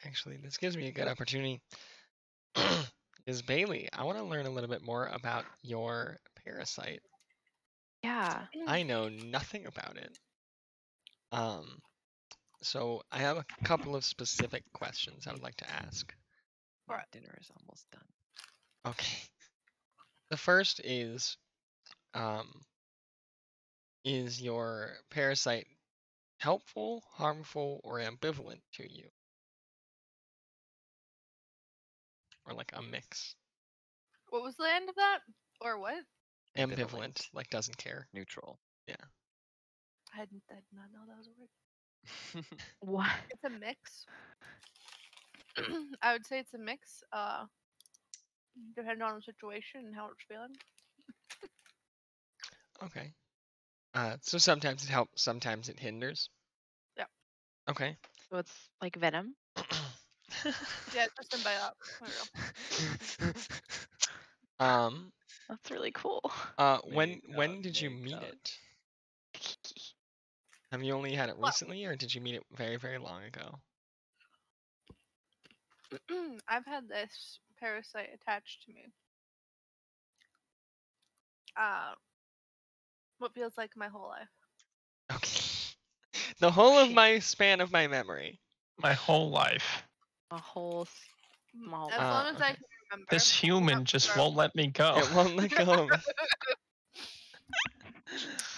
actually, this gives me a good opportunity. Is Bailey, I want to learn a little bit more about your parasite. Yeah. I know nothing about it. So I have a couple of specific questions I would like to ask. Yeah, Right. dinner is almost done. Okay. The first is your parasite helpful, harmful, or ambivalent to you? Or like a mix? What was the end of that? Or what? Ambivalent, like doesn't care. Neutral. Yeah. I did not know that was a word. What? It's a mix. I would say it's a mix. Depending on the situation and how it's feeling. Okay. So sometimes it helps, sometimes it hinders. Yeah. Okay. So it's like venom. Yeah, it's just symbiote. That's really cool. When did you meet it? Have you only had it recently, or did you meet it very, very long ago? I've had this parasite attached to me. What feels like my whole life. Okay. The whole of my span of my memory. My whole life. A whole small. As long as I okay. can remember. This human just won't let me go. It won't let go of me.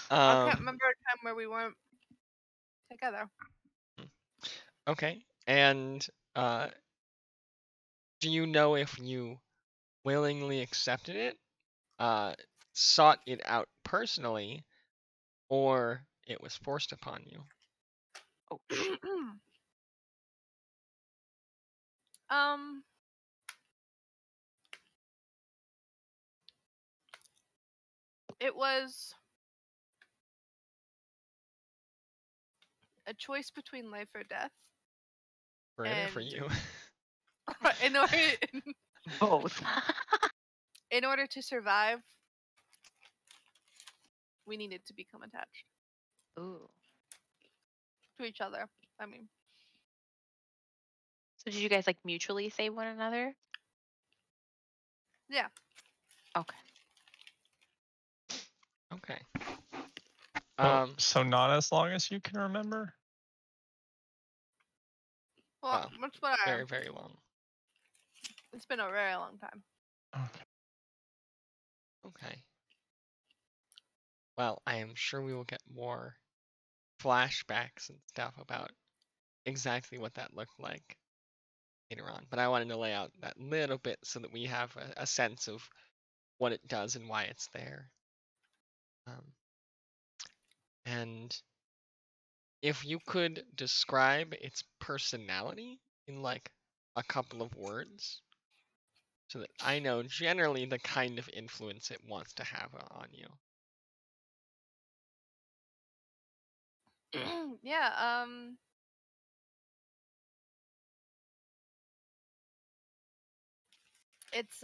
I can't remember a time where we weren't together. Okay. And do you know if you willingly accepted it, sought it out personally, or it was forced upon you? Oh. It was a choice between life or death. For it or for you? in order Both. in order to survive, we needed to become attached. Ooh. To each other. I mean. So did you guys like mutually save one another? Yeah. Okay. Okay. So not as long as you can remember? Well, what's what I... Very, very long. It's been a very long time. Okay. Well, I am sure we will get more flashbacks and stuff about exactly what that looked like later on. But I wanted to lay out that little bit so that we have a sense of what it does and why it's there. And if you could describe its personality in like a couple of words, so that I know generally the kind of influence it wants to have on you. Yeah, it's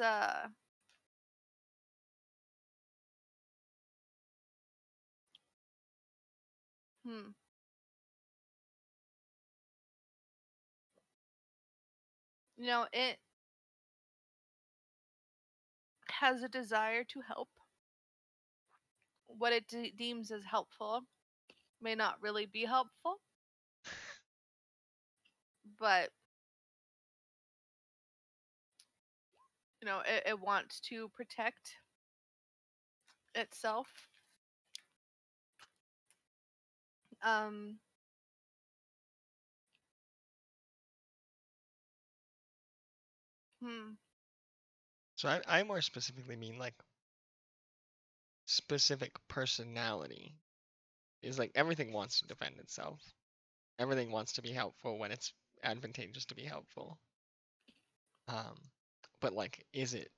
you know, it has a desire to help. What it deems as helpful may not really be helpful, but you know, it wants to protect itself. So I more specifically mean like specific personality. Is like everything wants to defend itself. Everything wants to be helpful when it's advantageous to be helpful. But like, is it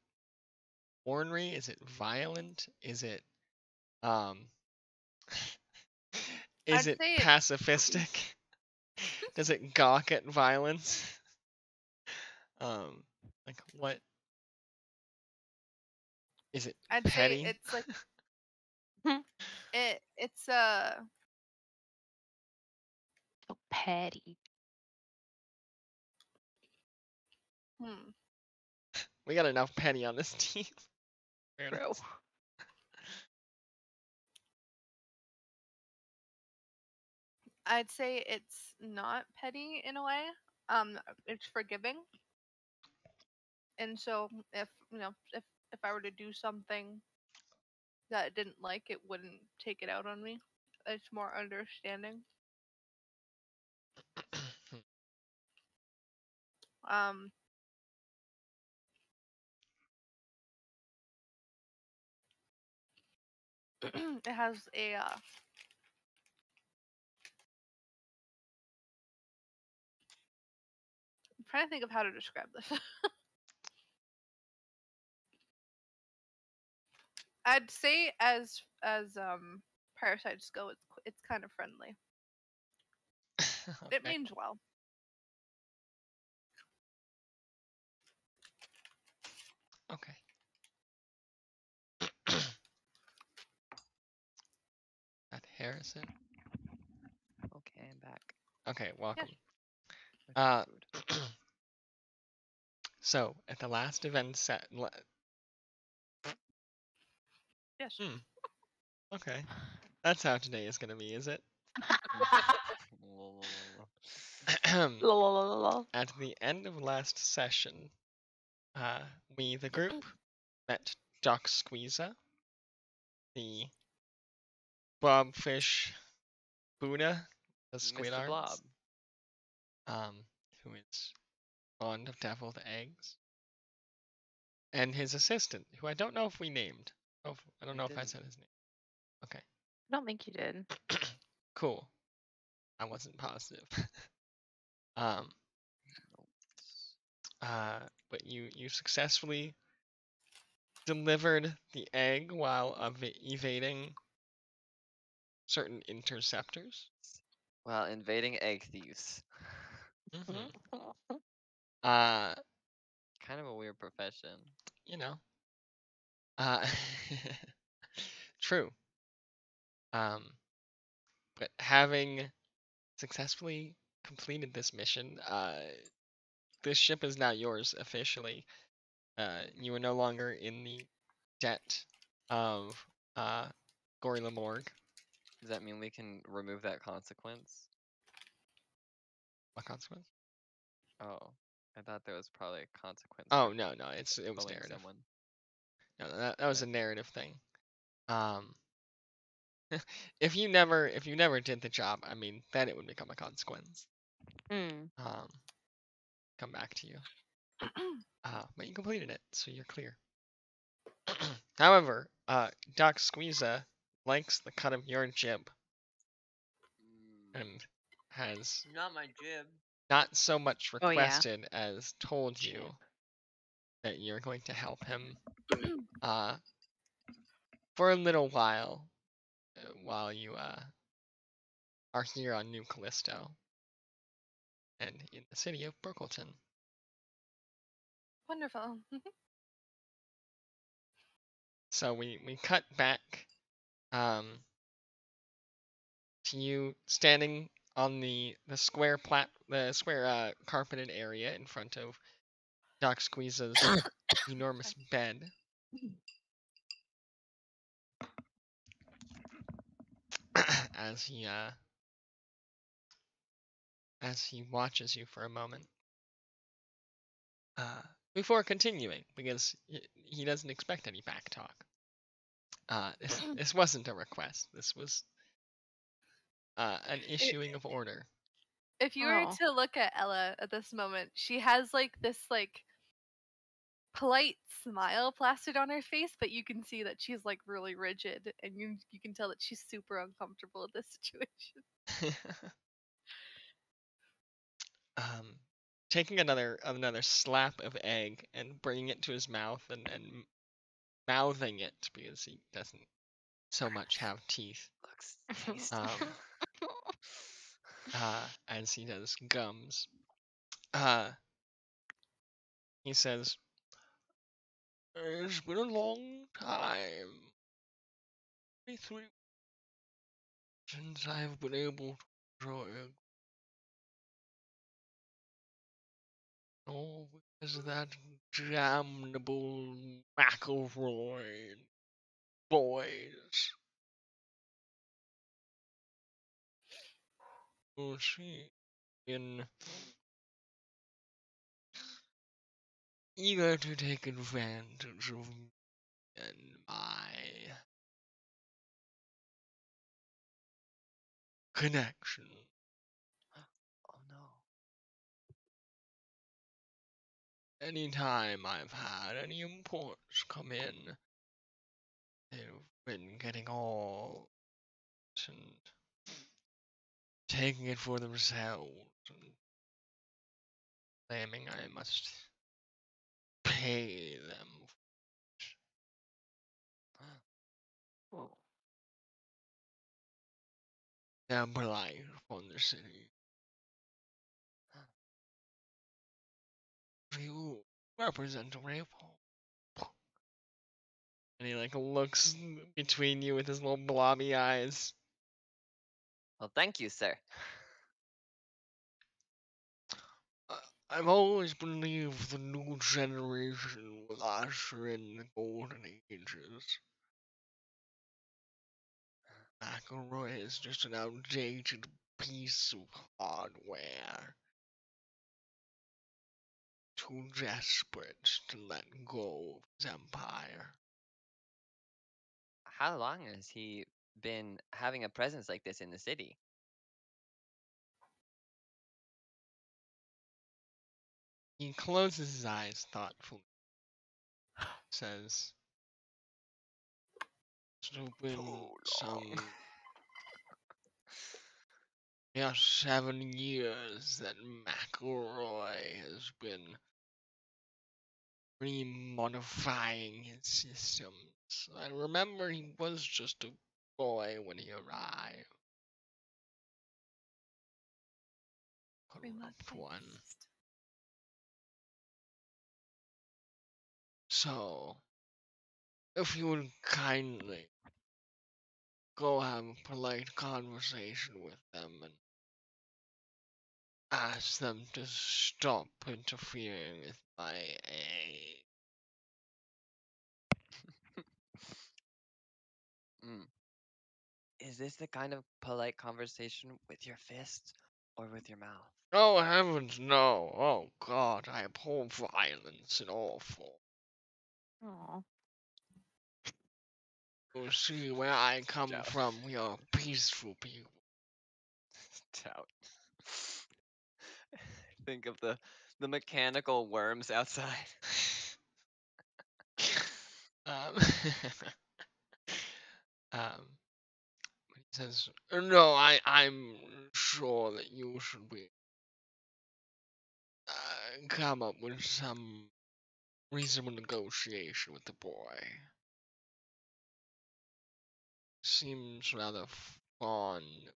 ornery? Is it violent? Is it is it pacifistic? Does it gawk at violence? Like what? Is it I'd petty? say it's like it's So petty. We got enough Penny on this team. True. I'd say it's not petty in a way. It's forgiving. And so if if I were to do something that I didn't like, it wouldn't take it out on me. It's more understanding. Um, it has a. I'm trying to think of how to describe this. I'd say as parasites go, it's kind of friendly. It Okay. means well. Okay. That Harrison. Okay, I'm back. Okay, welcome. With Uh, food. So at the last event set. Yes. Okay, that's how today is gonna be, is it? Lol. At the end of last session, we, the group, met Doc Squeezer, the blobfish Buddha, the squid Mr. Blob. arms, who is fond of deviled eggs, and his assistant, who I don't know if we named. I don't know if I said his name. Okay. I don't think you did. Cool. I wasn't positive. But you successfully delivered the egg while evading certain interceptors. Well, invading egg thieves. Uh, Kind of a weird profession. you know. Uh, true. But having successfully completed this mission, this ship is now yours officially. You are no longer in the debt of Gory Lamorgue. Does that mean we can remove that consequence? What consequence? Oh, I thought there was probably a consequence. Oh for no, it was killing narrative. someone. No, that was a narrative thing. If you never did the job, I mean, then it would become a consequence. Come back to you. But you completed it, so you're clear. However, Doc Squeeza likes the cut of your jib and has Not my jib. not so much Oh, yeah. requested as told you that you're going to help him for a little while you are here on New Callisto and in the city of Brookleton. Wonderful. So we cut back to you standing on the square carpeted area in front of Doc Squeeze's enormous bed. as he watches you for a moment. Before continuing, because he doesn't expect any back talk. This wasn't a request. This was an issuing of order. If you were to look at Ella at this moment, she has this polite smile plastered on her face, but you can see that she's really rigid, and you can tell that she's super uncomfortable with this situation. Taking another slap of egg and bringing it to his mouth and mouthing it because he doesn't so much have teeth. Looks tasty. As he does gums. He says, "It's been a long time. 23 since I've been able to enjoy it. Oh, where's that damnable McElroy boys? Oh, she been eager to take advantage of me and my connection. Oh no. Anytime I've had any imports come in, they've been getting all and taking it for themselves and claiming I must pay them. Whoa. Their blight upon the city. You represent Rapal. And he like looks between you with his little blobby eyes. Well, thank you, sir. I've always believed the new generation will usher in the golden ages. McElroy is just an outdated piece of hardware. Too desperate to let go of his empire. How long has he been having a presence like this in the city? He closes his eyes thoughtfully. Says, "It's been some 7 years that McElroy has been remodifying his systems. I remember he was just a boy when he arrived. Corrupt one. So, if you would kindly go have a polite conversation with them and ask them to stop interfering with my aid." Mm. Is this the kind of polite conversation with your fists or with your mouth? Oh heavens, no. Oh God, I abhor violence in all forms. Aw. You see, where I come Jeff. from, we are peaceful people. Doubt. Think of the mechanical worms outside. um, he says, "No, I'm sure that you should be come up with some reasonable negotiation with the boy. Seems rather fond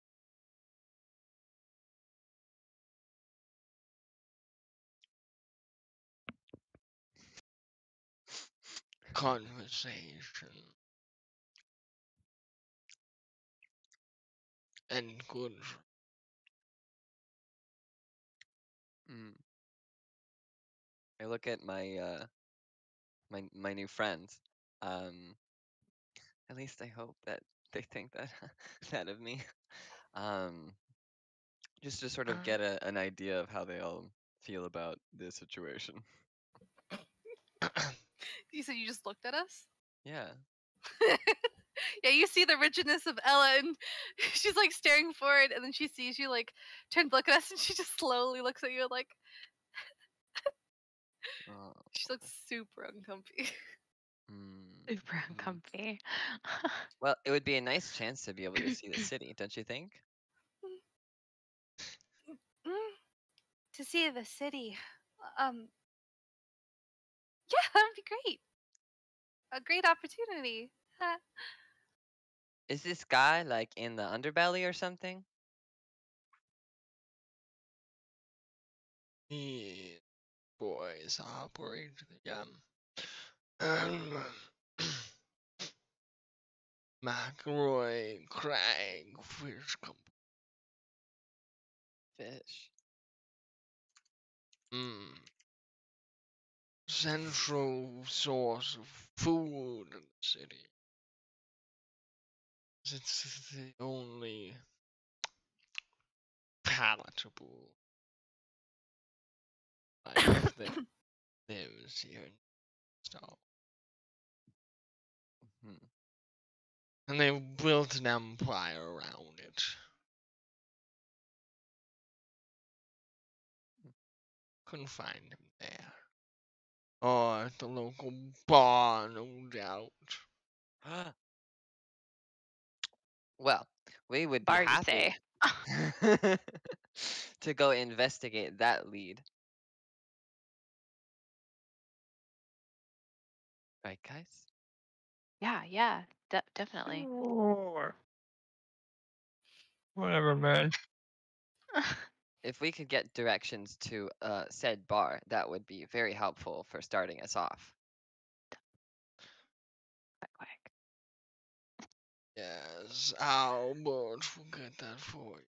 conversation and good." Mm. I look at my my new friends. At least I hope that they think that that of me. Um, just to sort of get an idea of how they all feel about this situation. You said you just looked at us? Yeah. Yeah, you see the rigidness of Ella, and she's like staring forward, and then she sees you like turn to look at us, and she just slowly looks at you like Oh. she looks super uncomfy. Mm. Super uncomfy. Well, it would be a nice chance to be able to see the city, don't you think? To see the city, yeah, that'd be great. A great opportunity. Is this guy like in the underbelly or something? The boys operate the McElroy Crag Fish Company. Fish. Mm. central source of food in the city. It's the only palatable life that lives here in Stall. Hmm. And they built an empire around it. Couldn't find him there. Or at the local bar, no doubt. Well, we would be Bar, you happy say? to go investigate that lead. Right, guys? Yeah, definitely. Sure. Whatever, man. If we could get directions to said bar, that would be very helpful for starting us off. Quack, quack. Yes, Albert will get that for you.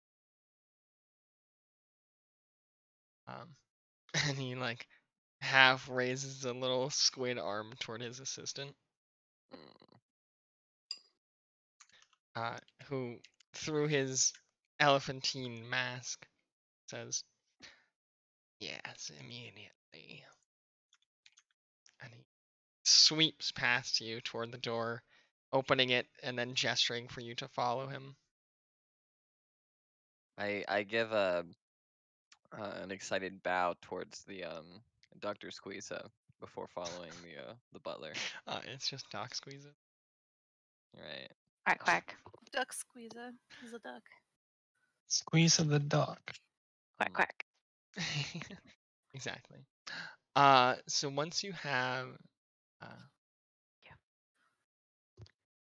And he like half raises a little squid arm toward his assistant, who through his elephantine mask says, "Yes, immediately." And he sweeps past you toward the door, opening it and then gesturing for you to follow him. I give an excited bow towards the Dr. Squeeza before following the butler. It's just Doc Squeezer. Right. Quack, quack. Duck squeezer. He's a duck. Squeeze of the duck. Quack, quack. Exactly. So once you have,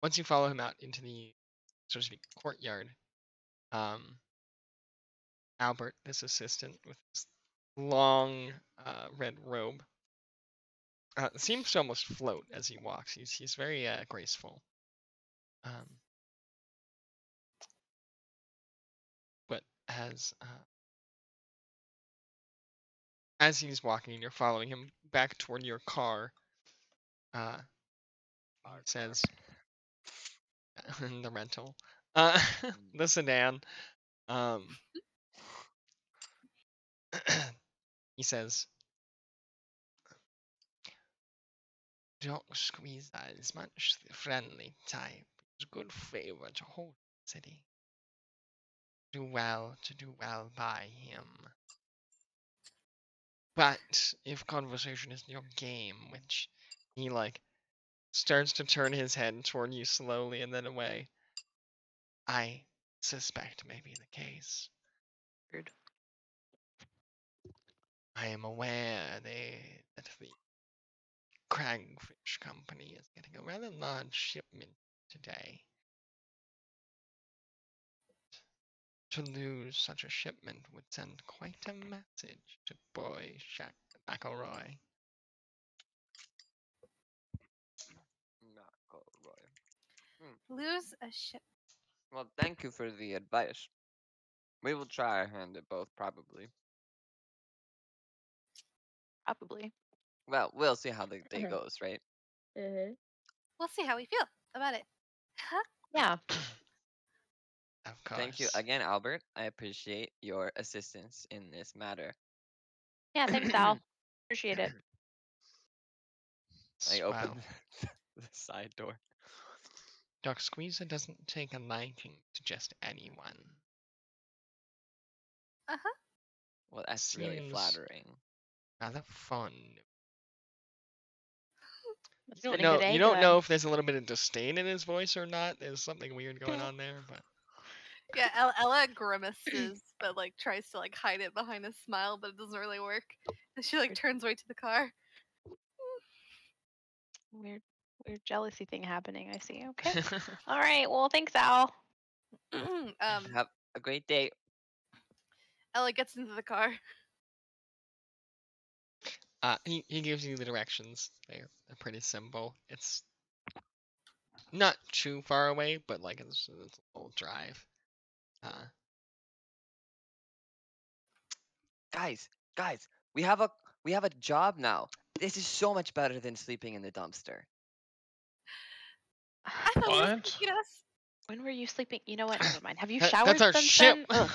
once you follow him out into the, so to speak, courtyard, Albert, this assistant with his long red robe, seems to almost float as he walks. He's very graceful. But as he's walking and you're following him back toward your car, he says, the rental, the sedan, he says, "Doc Squeezer is much the friendly type. It's a good favor to hold the city. Do well to do well by him. But if conversation is your game," which he like starts to turn his head toward you slowly and then away, "I suspect may be the case. Rude. I am aware that the Cragfish Company is getting a rather large shipment today. To lose such a shipment would send quite a message to Boy Shaq McElroy." Lose a ship. Well, thank you for the advice. We will try our hand at both, probably. Probably. Well, we'll see how the day goes, right? We'll see how we feel about it. Yeah. Of course. Thank you again, Albert. I appreciate your assistance in this matter. Yeah, thanks, Al. Appreciate it. I Well, opened the side door. Doc Squeezer doesn't take a liking to just anyone. Well, that's really Seems flattering. rather fun. It's You been don't a know. good day You to don't him. know if there's a little bit of disdain in his voice or not. There's something weird going on there, but Yeah, Ella grimaces, but like tries to like hide it behind a smile, but it doesn't really work. And she like turns away to the car. Weird jealousy thing happening. I see. Okay. All right. Well, thanks, Al. Have a great day. Ella gets into the car. he gives you the directions. They're pretty simple. It's not too far away, but like it's a little drive. Guys, we have a job now. This is so much better than sleeping in the dumpster. I thought he was gonna What? eat us. When were you sleeping? You know what? Never mind. Have you That's showered our since ship. then? Ugh,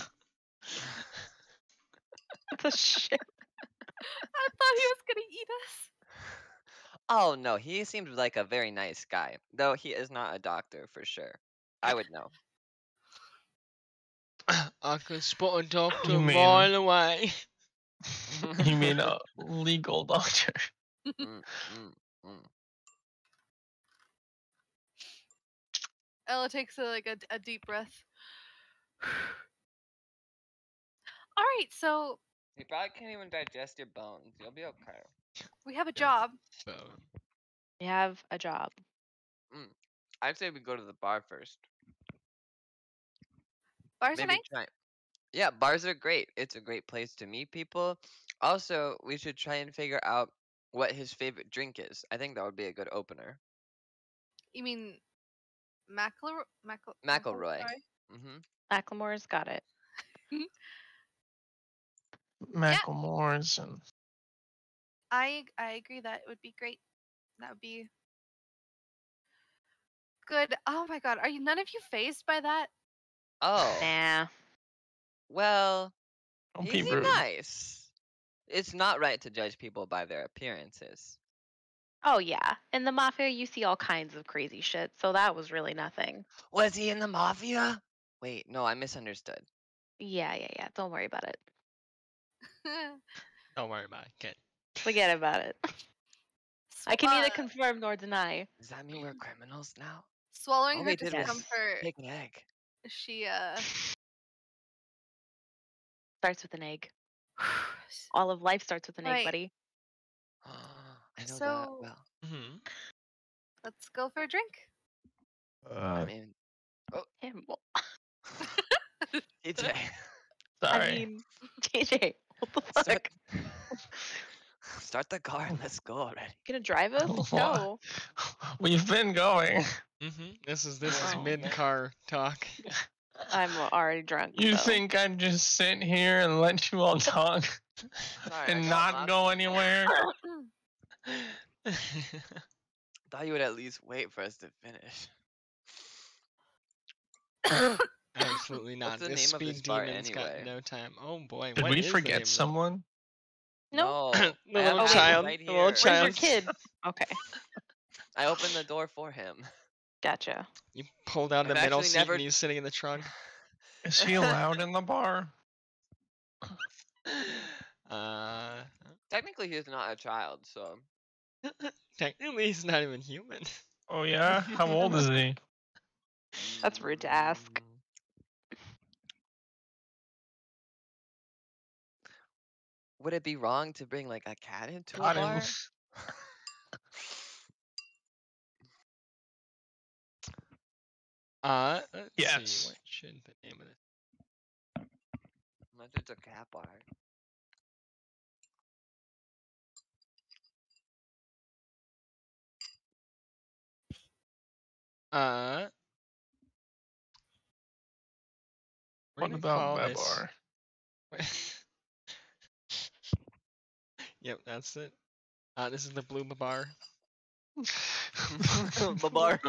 the shit. I thought he was gonna eat us. Oh no, he seems like a very nice guy, though he is not a doctor for sure. I would know. I can spot a doctor You a mean- mile away. You mean a legal doctor? Mm, mm, mm. Ella takes a deep breath. All right, so You probably can't even digest your bones. You'll be okay. we have a job. You have a job. I'd say we go to the bar first. Bars are Maybe nice. try. Yeah, bars are great. It's a great place to meet people. Also, we should try and figure out what his favorite drink is. I think that would be a good opener. You mean McElroy? McElroy. Mm-hmm. Macklemore's got it. Macklemore's and I agree that it would be great. That would be good. Oh my god, are you none of you phased by that? Oh, Nah. well, don't he be seemed rude. nice. It's not right to judge people by their appearances. Oh yeah. In the mafia, you see all kinds of crazy shit. So that was really nothing. Was he in the mafia? Wait, no, I misunderstood. Yeah. Don't worry about it. Don't worry about it, kid. Forget about it. I can neither confirm nor deny. Does that mean we're criminals now? swallowing All her we did was discomfort. take an egg. She Starts with an egg. All of life starts with an egg, Right. buddy. I know that So- well. Mm-hmm. let's go for a drink. I mean, Him. Well, TJ. Sorry. I mean, JJ, what the fuck? Start, start the car and let's go already. Gonna drive us? What? No. We've been going. Mm-hmm. This is Oh. mid-car talk. I'm already drunk. You so. think I'd just sit here and let you all talk Sorry, and I got not lost go in there. anywhere? Thought you would at least wait for us to finish. Absolutely not. the This name of speed this bar demon's got anyway? no time. Oh boy, Did what we is the name forget of it? someone? No. The I have little it child. right The little here. Where's your child. kid? Okay. I opened the door for him. Gotcha. You pulled out the I've middle actually seat never- and he's sitting in the trunk. Is he allowed in the bar? Technically, he's not a child, so Technically, he's not even human. Oh yeah? How old is he? That's rude to ask. Would it be wrong to bring like a cat into Got a him. bar? Let's Yes. see. What should the name of this? Unless it's a cat bar. We're What gonna about call that this- bar? Yep, that's it. This is the Blue Bar. Babar.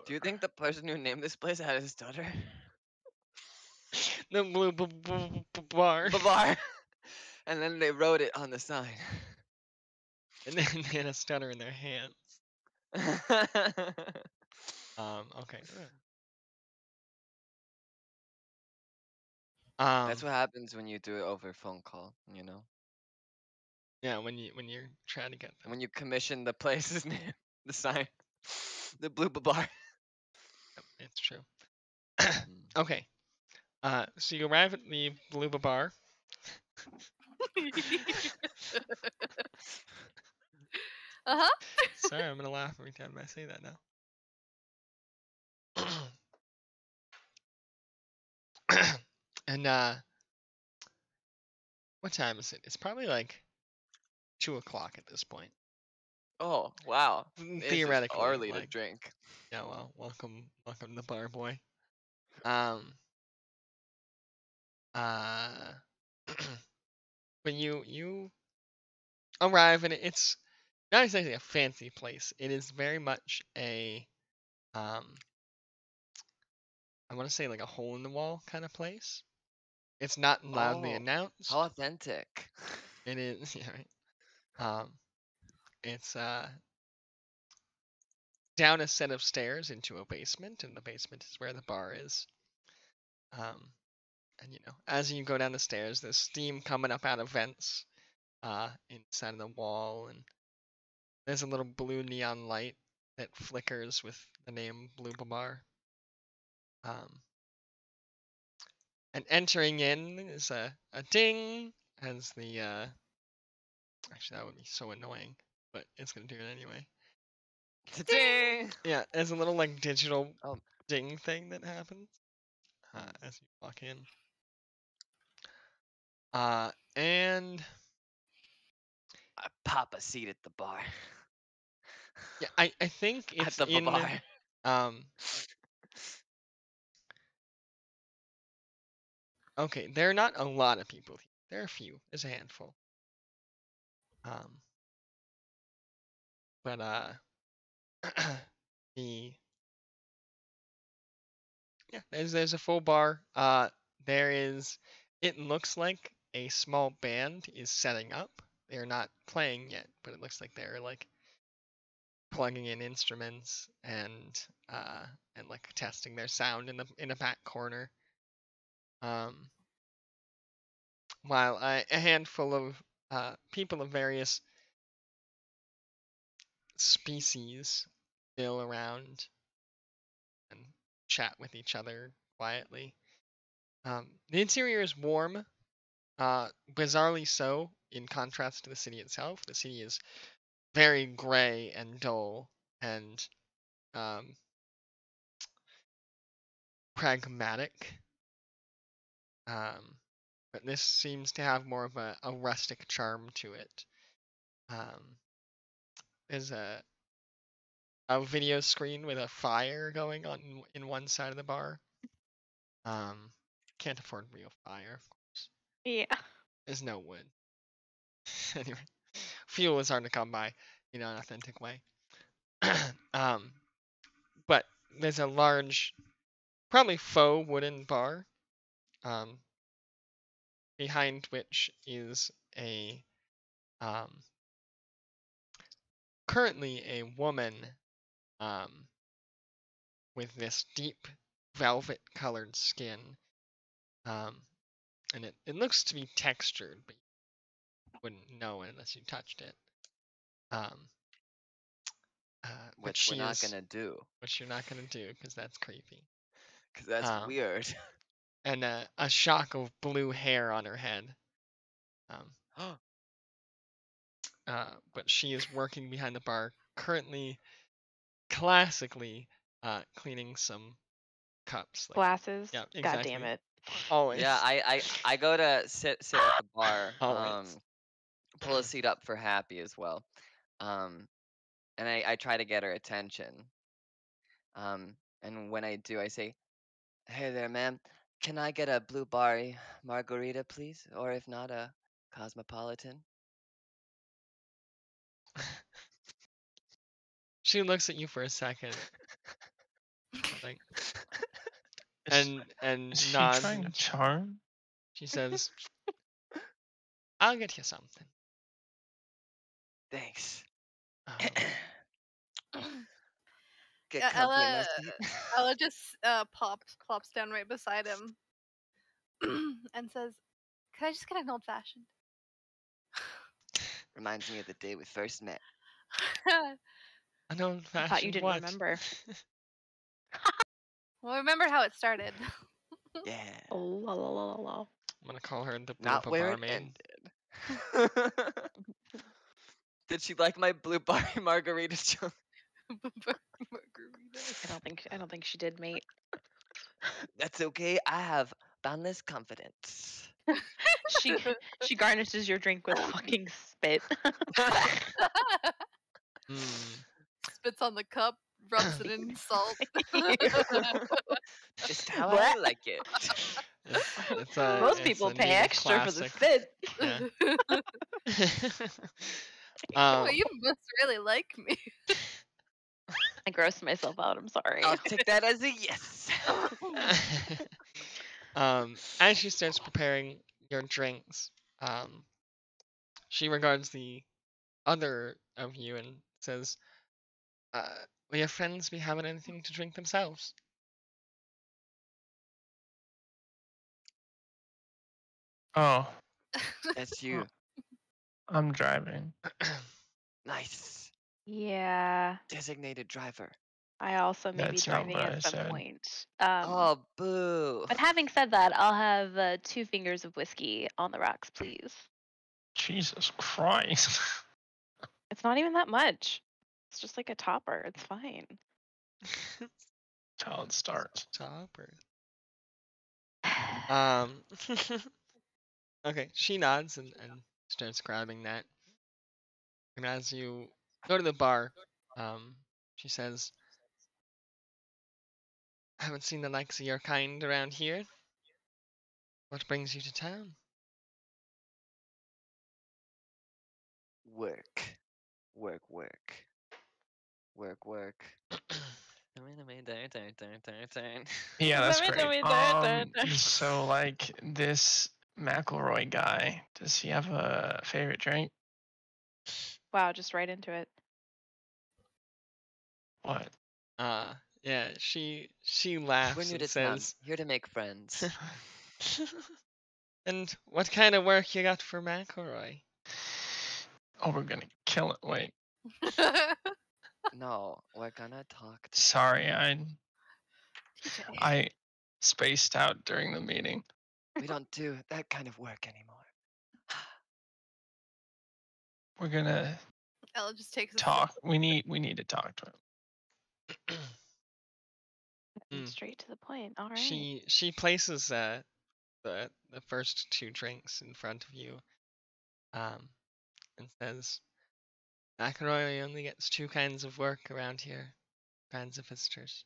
Do you think the person who named this place had a stutter? The Blue Bar. Babar. And then they wrote it on the sign. And then they had a stutter in their hands. Okay. That's what happens when you do it over phone call, you know? Yeah, when you're trying to get them. When you commission the place's name, the sign, the blue bar. Yep, it's true. Okay. So you arrive at the Blue Bar. Sorry, I'm gonna laugh every time I say that now. And what time is it? It's probably like 2 o'clock at this point. Oh, wow. It's just Theoretically, early to like, drink. yeah. Well, welcome to the bar, boy. But you arrive, and it's not exactly a fancy place. It is very much a I want to say like a hole in the wall kind of place. It's not loudly Oh, announced. how authentic. It is, yeah, right. It's down a set of stairs into a basement, and the basement is where the bar is. And as you go down the stairs, there's steam coming up out of vents inside of the wall, and there's a little blue neon light that flickers with the name Blue Bar. And entering in is a ding as the actually that would be so annoying, but it's gonna do it anyway. Ding! Yeah, there's a little like digital Oh. ding thing that happens as you walk in. And I pop a seat at the bar. yeah, I think At it's the in bar. Okay, there are not a lot of people here. There are a few. There's a handful. But there's a full bar. It looks like a small band is setting up. They're not playing yet, but it looks like they're like plugging in instruments and like testing their sound in a back corner. While a handful of people of various species mill around and chat with each other quietly. The interior is warm, bizarrely so, in contrast to the city itself. The city is very gray and dull and pragmatic. But this seems to have more of a rustic charm to it. There's a video screen with a fire going on in one side of the bar. Can't afford real fire, of course. Yeah. There's no wood. Anyway, fuel is hard to come by in an authentic way. But there's a large, probably faux wooden bar, behind which is a currently a woman with this deep velvet colored skin, and it looks to be textured, but you wouldn't know unless you touched it. Which we're not gonna do. Which you're not gonna do because that's creepy. Because that's weird. And a shock of blue hair on her head. But she is working behind the bar, currently, classically, cleaning some cups. Glasses. Yeah, exactly. God damn it. Always. Yeah, I go to sit at the bar. Always. Pull a seat up for Happy as well. And I try to get her attention. And when I do, I say, "Hey there, ma'am. Can I get a blue bar margarita, please? Or if not, a cosmopolitan?" She looks at you for a second. Like, Is she nods. trying to charm? She says, "I'll get you something." Thanks. Get comfy in my seat. Ella just plops down right beside him and says, "Can I just get an old fashioned?" Reminds me of the day we first met. An old fashioned. I thought you didn't remember. Well, remember how it started. Yeah. Oh, la, la, la, la, la. I'm gonna call her the Not blue where it barmaid. ended. Did she like my blue bar margarita joke? I don't think she did, mate. That's okay. I have boundless confidence. She garnishes your drink with fucking spit. Spits on the cup, rubs it in salt. Just how I like it. It's Most people pay extra for the spit. Yeah. Oh, um, you must really like me. I grossed myself out. I'm sorry. I'll take that as a yes. as she starts preparing your drinks, she regards the other of you and says, will your friends be having anything to drink themselves? Oh, That's you. I'm driving. Nice. Yeah. Designated driver. I also may be That's not driving what I at some said. point. Oh, boo. But having said that, I'll have 2 fingers of whiskey on the rocks, please. Jesus Christ. It's not even that much. It's just like a topper. It's fine. Child starts. Chopper. Um, okay, she nods and starts grabbing that. And as you go to the bar, she says, I haven't seen the likes of your kind around here. What brings you to town? Work. Work, work. Work, work. Yeah, that's great. Dun. So like this McElroy guy, does he have a favorite drink? Wow, just right into it. What? Yeah, she We're laughs new and to town. says, Here to make friends. and what kind of work you got for McElroy? Oh, we're gonna kill it. Wait. No, we're gonna talk to Sorry, TJ. I spaced out during the meeting. We don't do that kind of work anymore. We're gonna Ella just takes a talk. We need to talk to him. Mm. Straight to the point. All right. She places the first 2 drinks in front of you, and says, McElroy only gets 2 kinds of work around here, kinds of visitors.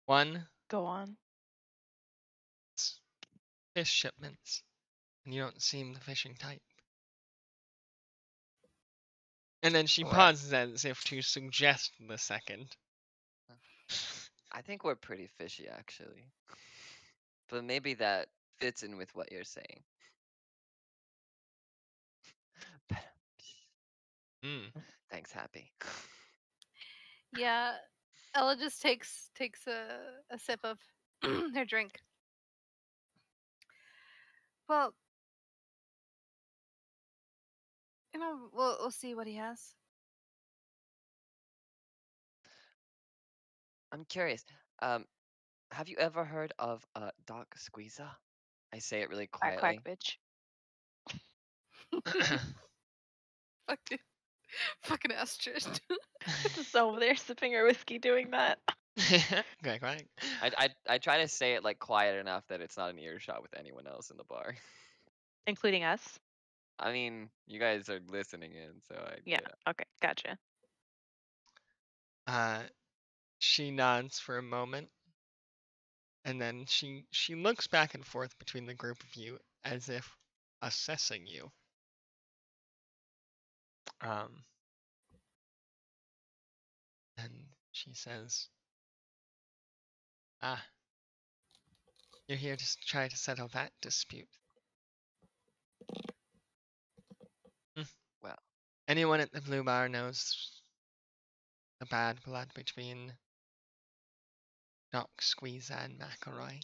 One, Go on. it's fish shipments, and you don't seem the fishing type. And then she Right. pauses as if to suggest the second. I think we're pretty fishy, actually. But maybe that fits in with what you're saying. Mm. Thanks, Happy. Yeah, Ella just takes a sip of her drink. Well, we'll see what he has. I'm curious. Have you ever heard of Doc Squeezer? I say it really Quack quack, quietly. bitch. Fuck dude. Fucking asterisk. Just over there sipping her whiskey doing that. Okay, right. I try to say it like quiet enough that it's not an earshot with anyone else in the bar. Including us? I mean, you guys are listening in, so Yeah. Okay. Gotcha. She nods for a moment, and then she looks back and forth between the group of you as if assessing you. And she says, you're here to try to settle that dispute. Well, anyone at the Blue Bar knows the bad blood between Doc Squeezer and McElroy.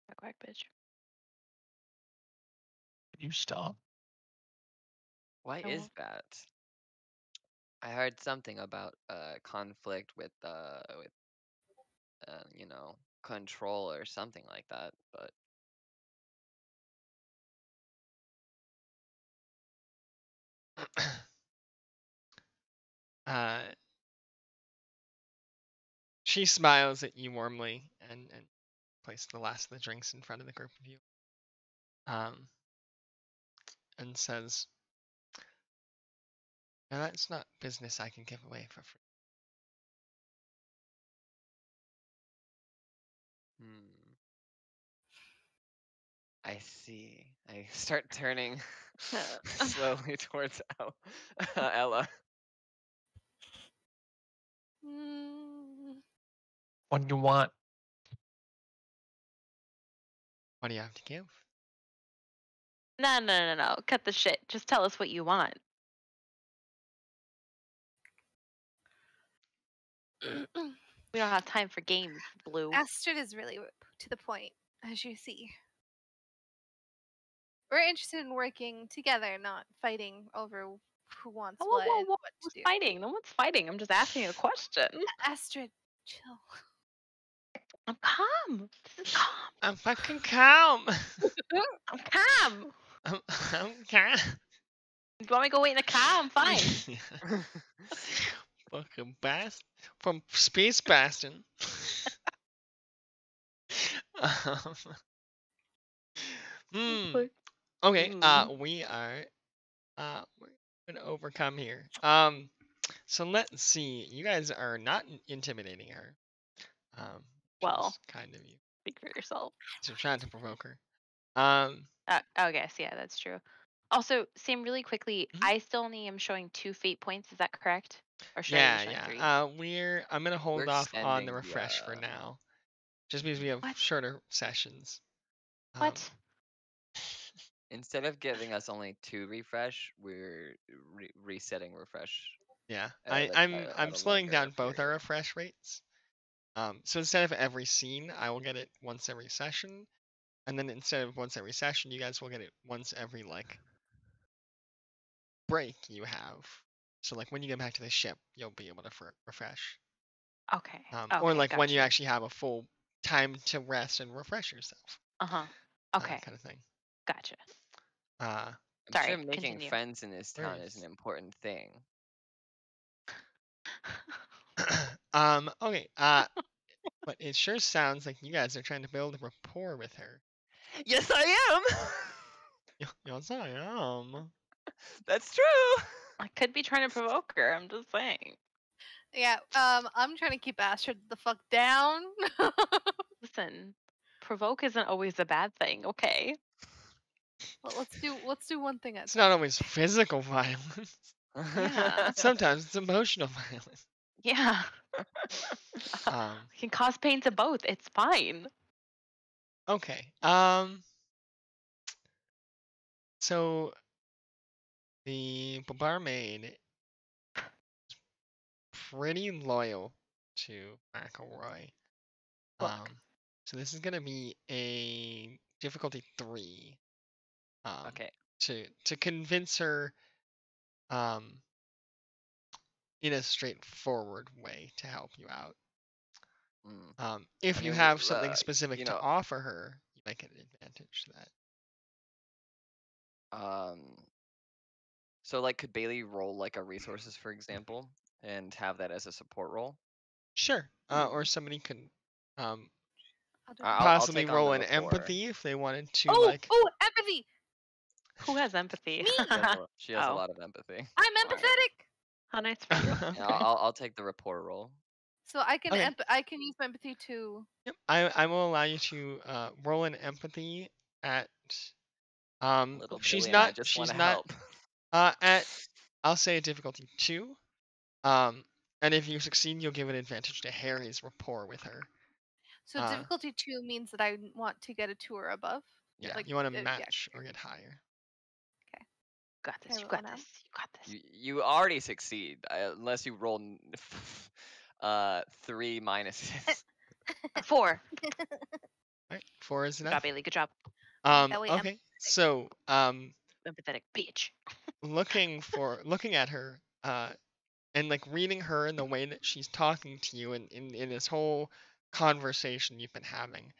Quack quack, bitch. Could you stop? why Go is on. that? I heard something about conflict with control or something like that, but She smiles at you warmly and places the last of the drinks in front of the group of you. And says, now that's not business I can give away for free. I see. I start turning slowly towards Ella. Mm, What do you want? What do you have to give? No. Cut the shit. Just tell us what you want. We don't have time for games, Blue. Astrid is really to the point, as you see. We're interested in working together, not fighting over who wants Whoa, what whoa, and whoa. what Who's to do. fighting? No one's fighting. I'm just asking a question. Astrid, chill. I'm calm. This is calm. I'm fucking calm. I'm calm. I'm calm. Do you want me to go wait in the car? I'm fine. Fucking bast from Space Bastion. um, Okay. We are we're gonna overcome here. So let's see. You guys are not intimidating her. Which Well. is kind of you. Speak for yourself. So you're trying to provoke her. I guess, yeah, that's true. Also, Sam, really quickly, I still only am showing 2 fate points. Is that correct? Or should I be showing 3? I'm gonna hold off on the extending refresh for now, just because we have What? shorter sessions. What? Instead of giving us only 2 refresh, we're resetting refresh. Yeah, at I'm a slowing down longer both our period. refresh rates. So instead of every scene, I will get it once every session, and then instead of once every session, you guys will get it once every like break you have. So like when you get back to the ship, you'll be able to refresh. Okay. Or like when you gotcha. actually have a full time to rest and refresh yourself. Okay. Kind of thing. Gotcha. I'm Sorry, sure making continue. friends in this town is an important thing. Okay. But it sure sounds like you guys are trying to build a rapport with her. Yes, I am. Yes, I am. That's true. I could be trying to provoke her. I'm just saying. Yeah, I'm trying to keep Astrid the fuck down. Listen, provoke isn't always a bad thing, okay? Well, let's do one thing at a It's time. not always physical violence. Yeah. Sometimes it's emotional violence. Yeah. Can cause pain to both. It's fine. Okay. So the barmaid is pretty loyal to McElroy. So this is gonna be a difficulty 3. Okay. To convince her in a straightforward way to help you out. If you have something specific to offer her, you might get an advantage to that. So like could Bailey roll like a resources, for example, and have that as a support role? Sure. Or somebody could I'll possibly take on roll the an rapport. empathy if they wanted to Empathy! Who has empathy? She has a lot of empathy. I'm empathetic! How nice for you. Yeah, I'll take the rapport roll. So I can I can use my empathy to Yep. I will allow you to roll an empathy at Little she's Billy and I not just she's wanna not help. at I'll say a difficulty 2. And if you succeed, you'll give an advantage to Harry's rapport with her. So difficulty 2 means that I want to get a 2 or above. Yeah, like, you want to match or get higher. Okay. Got this. You got this. You got this. You already succeed unless you roll 3 minuses. 4. Alright, 4 is Good enough. job, Bailey. Good job. Okay. So empathetic bitch. looking at her and like reading her and the way that she's talking to you in this whole conversation you've been having,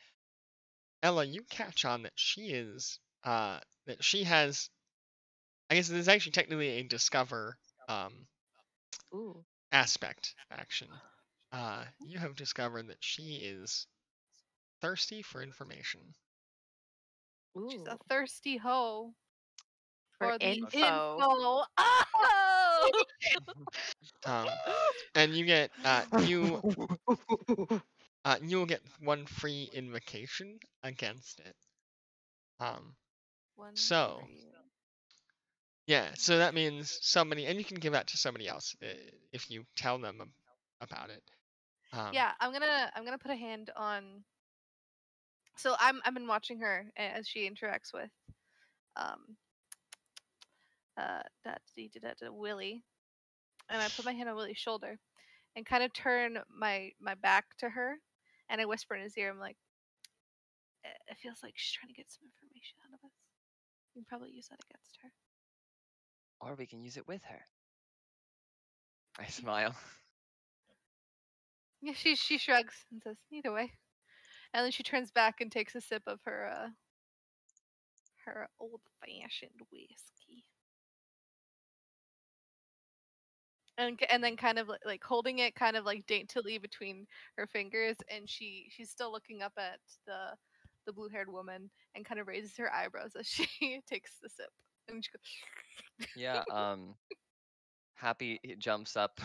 Ella, you catch on that she is that she has, I guess there's actually technically a discover aspect action. You have discovered that she is thirsty for information. She's a thirsty hoe. For the info. Oh! And you get you will get 1 free invocation against it. One So for you. yeah, so that means somebody, and you can give that to somebody else if you tell them about it. Yeah, I'm gonna put a hand on. So I've been watching her as she interacts with that Willie, and I put my hand on Willie's shoulder and kind of turn my back to her, and I whisper in his ear. I'm like, it feels like she's trying to get some information out of us. You can probably use that against her. Or we can use it with her. I smile. Yeah, she shrugs and says, "Either way," and then she turns back and takes a sip of her old-fashioned whiskey. And then kind of like holding it kind of like daintily between her fingers, and she's still looking up at the blue-haired woman and kind of raises her eyebrows as she takes the sip, and she goes, Yeah, Happy jumps up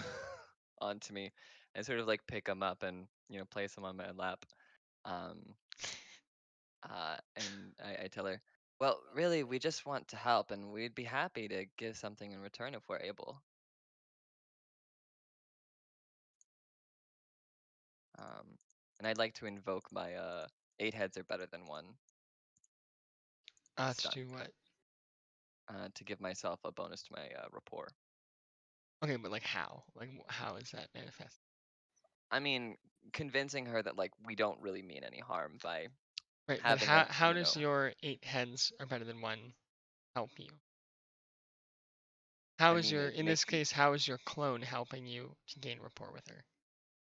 onto me and sort of like pick him up and place him on my lap. Um, and I tell her, well, really, we just want to help, and we'd be happy to give something in return if we're able. And I'd like to invoke my 8 heads are better than one. To do what? To give myself a bonus to my rapport. Okay, but like how? Like how is that manifest? I mean, convincing her that like we don't really mean any harm by Right, but having her. how does your 8 heads are better than one help you? How I is mean, your it in make this case? How is your clone helping you to gain rapport with her?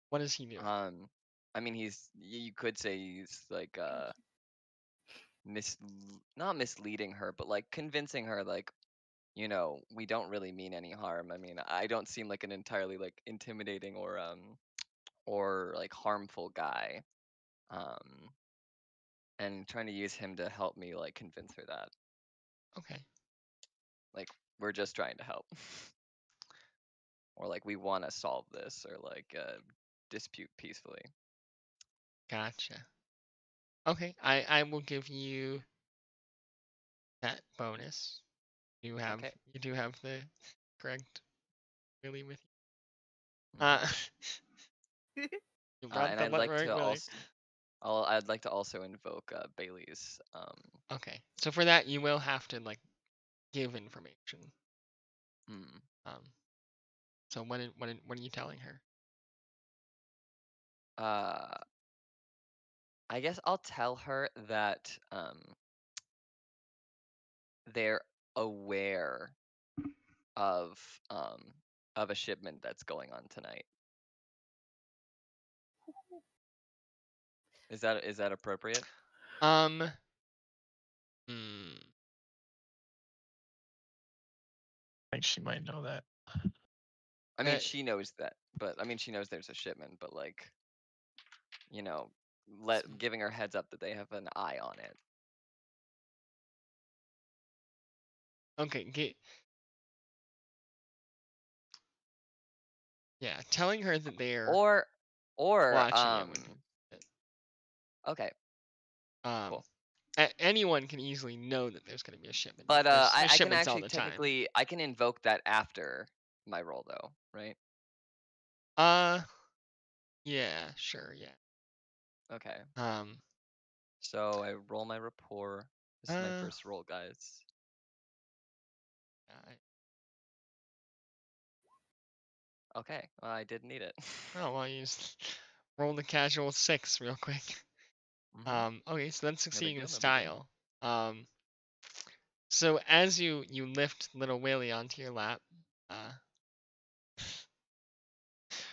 What does he do? I mean, you could say he's like not misleading her, but like convincing her like we don't really mean any harm. I mean, I don't seem like an entirely like intimidating or like harmful guy. And trying to use him to help me like convince her that Okay. like we're just trying to help. Or like we want to solve this or like dispute peacefully. Gotcha. Okay, I will give you that bonus. You do have the correct Willie with you. You brought And the I'd like right to Willie. I'd like to also invoke Bailey's. Okay, so for that you will have to like give information. So what are you telling her? I guess I'll tell her that they're aware of a shipment that's going on tonight. Is that appropriate? Like she might know that. I mean, she knows that, but I mean, she knows there's a shipment, but like, giving her heads up that they have an eye on it. Okay, yeah, telling her that they're or watching it. Okay. Cool. Anyone can easily know that there's going to be a shipment. But there's I can shipments all actually the time. technically I can invoke that after my roll though, right? Yeah, sure, yeah. Okay. So I roll my rapport. This is my first roll, guys. Okay, well, I didn't need it. Oh, well, you just roll the casual 6 real quick. Okay, so that's succeeding in style. So as you lift little Willie onto your lap,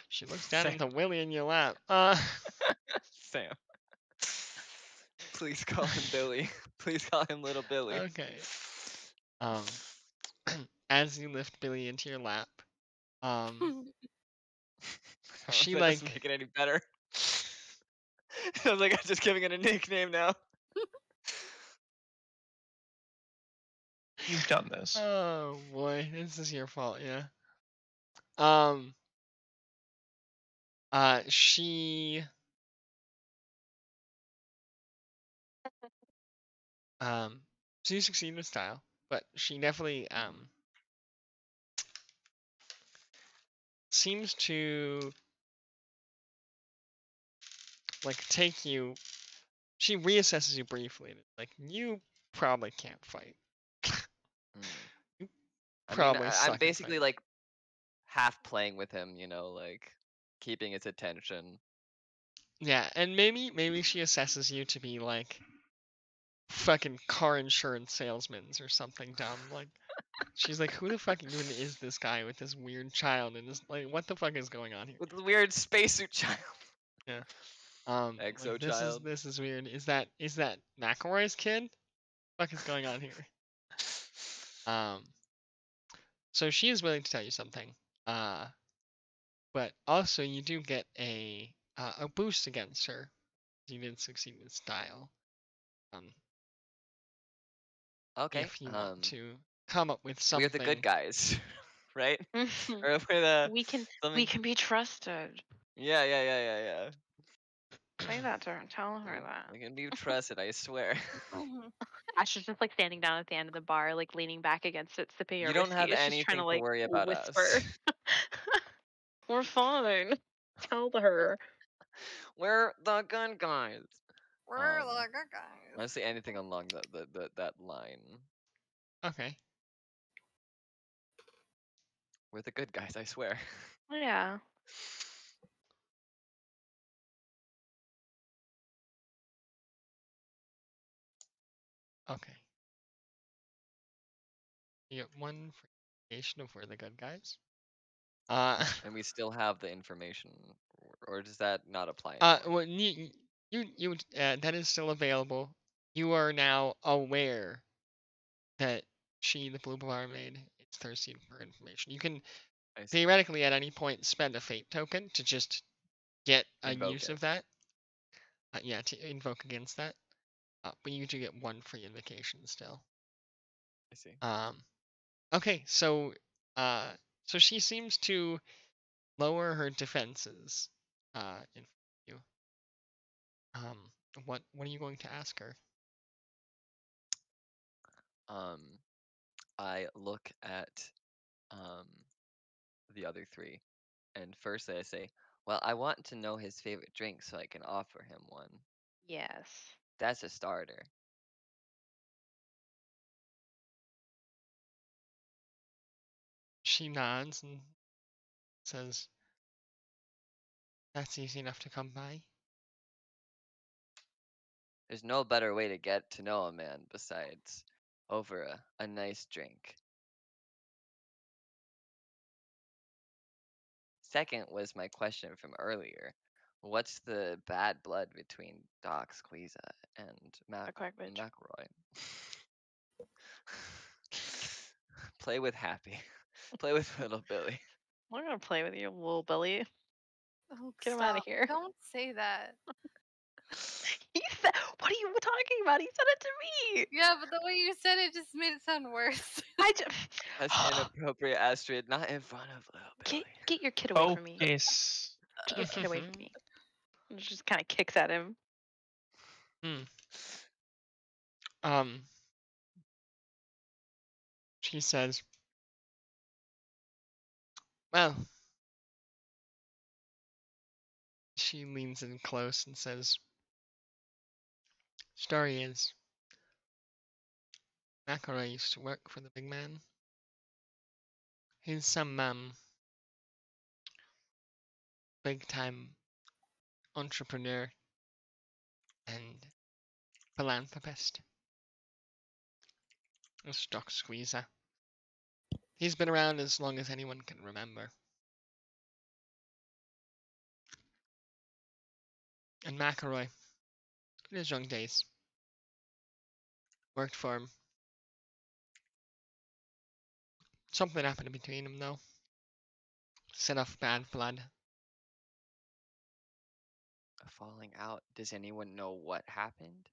she looks down at the Willie in your lap. Sam. Please call him Billy. Please call him little Billy. Okay. As you lift Billy into your lap, she that like doesn't make it any better. I was like, I'm just giving it a nickname now. You've done this. Oh boy, this is your fault, yeah. She She succeeded with style, but she definitely seems to like take you. She reassesses you briefly, like you probably can't fight. You I mean, probably I'm suck at basically fighting. like half playing with him, you know, like keeping his attention. Yeah, and maybe she assesses you to be like fucking car insurance salesmen or something dumb. Like she's like, who the fuck even is this guy with this weird child and this like what the fuck is going on here? With the weird spacesuit child. Yeah. Exo Like, child. this is weird. Is that McElroy's kid? What is going on here? So she is willing to tell you something. But also you do get a boost against her. You did succeed with style. Okay. If you want to come up with something. We're the good guys, right? Mhm. Or we're the we can something. be trusted. Yeah. Say that to her. Tell her that. We can be trusted, I swear. Ash is just like standing down at the end of the bar, like leaning back against it, sipping You a don't have whiskey. It's just trying anything to to like worry about whisper. us. We're fine. Tell her. We're the good guys. We're the good guys. Honestly, anything along that line. Okay. We're the good guys, I swear. Yeah. Okay. You get one for indication of we're the good guys. And we still have the information, or does that not apply anymore? well, you that is still available. You are now aware that she, the blue barmaid, is thirsty for information. You can theoretically at any point spend a fate token to just get a use of that. Yeah, to invoke against that. But you do get one free invocation still. I see. Okay, so she seems to lower her defenses in you. What are you going to ask her? I look at the other three, and firstly I say, well, I want to know his favorite drink so I can offer him one. Yes. That's a starter. She nods and says, that's easy enough to come by. There's no better way to get to know a man besides over a nice drink. Second was my question from earlier. What's the bad blood between Doc Squeeza and McElroy? Play with Happy. Play with little Billy. I'm gonna play with you, little Billy. Oh, Get him out of here. Don't say that. He said, what are you talking about? He said it to me. Yeah, but the way you said it just made it sound worse. That's inappropriate, Astrid. Not in front of little Billy. Get your kid away from me. Yes. Get your kid away from me. And just kind of kicks at him. She says, well, she leans in close and says, story is, McElroy used to work for the big man. He's some big time entrepreneur and philanthropist. A stock squeezer. He's been around as long as anyone can remember. And McElroy, in his young days, worked for him. Something happened between them, though. Set off bad blood. A falling out. Does anyone know what happened?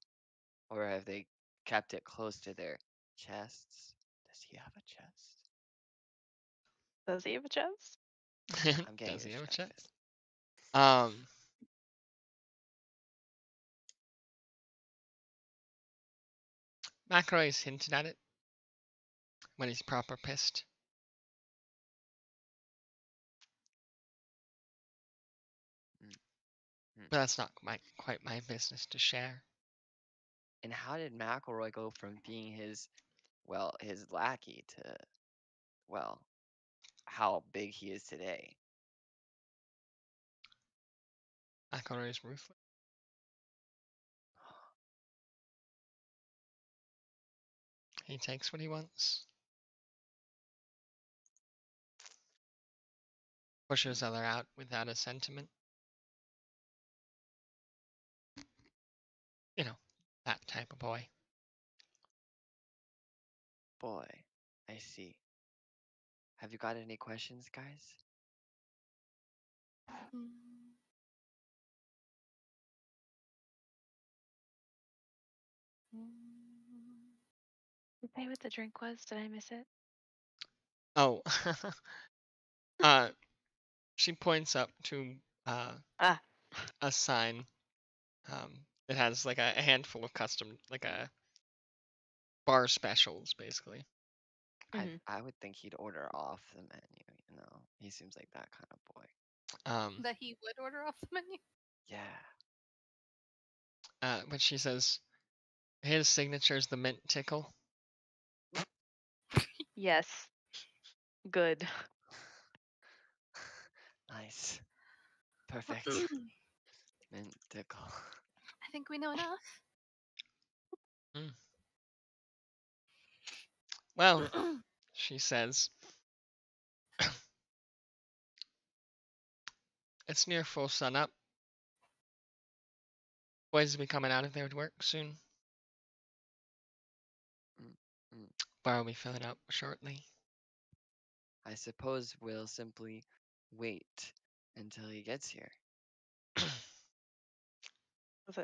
Or have they kept it close to their chests? Does he have a chest? Does he have a chest? Does he have a chest? McElroy's hinted at it when he's proper pissed. But that's not quite my business to share. And how did McElroy go from being his lackey to, well, how big he is today? McElroy's ruthless. He takes what he wants. Pushes other out without a sentiment. You know, that type of boy. Boy, I see. Have you got any questions, guys? Did you say what the drink was? Did I miss it? Oh, she points up to a sign that has like a handful of custom, like a bar specials, basically. I would think he'd order off the menu. You know, he seems like that kind of boy. That he would order off the menu. Yeah. But she says his signature is the mint tickle. Yes. Good. Nice. Perfect. Mint tickle. I think we know enough. Well, she says, it's near full sun up. Boys will be coming out of there to work soon. Bar will be filling up shortly. I suppose we'll simply wait until he gets here.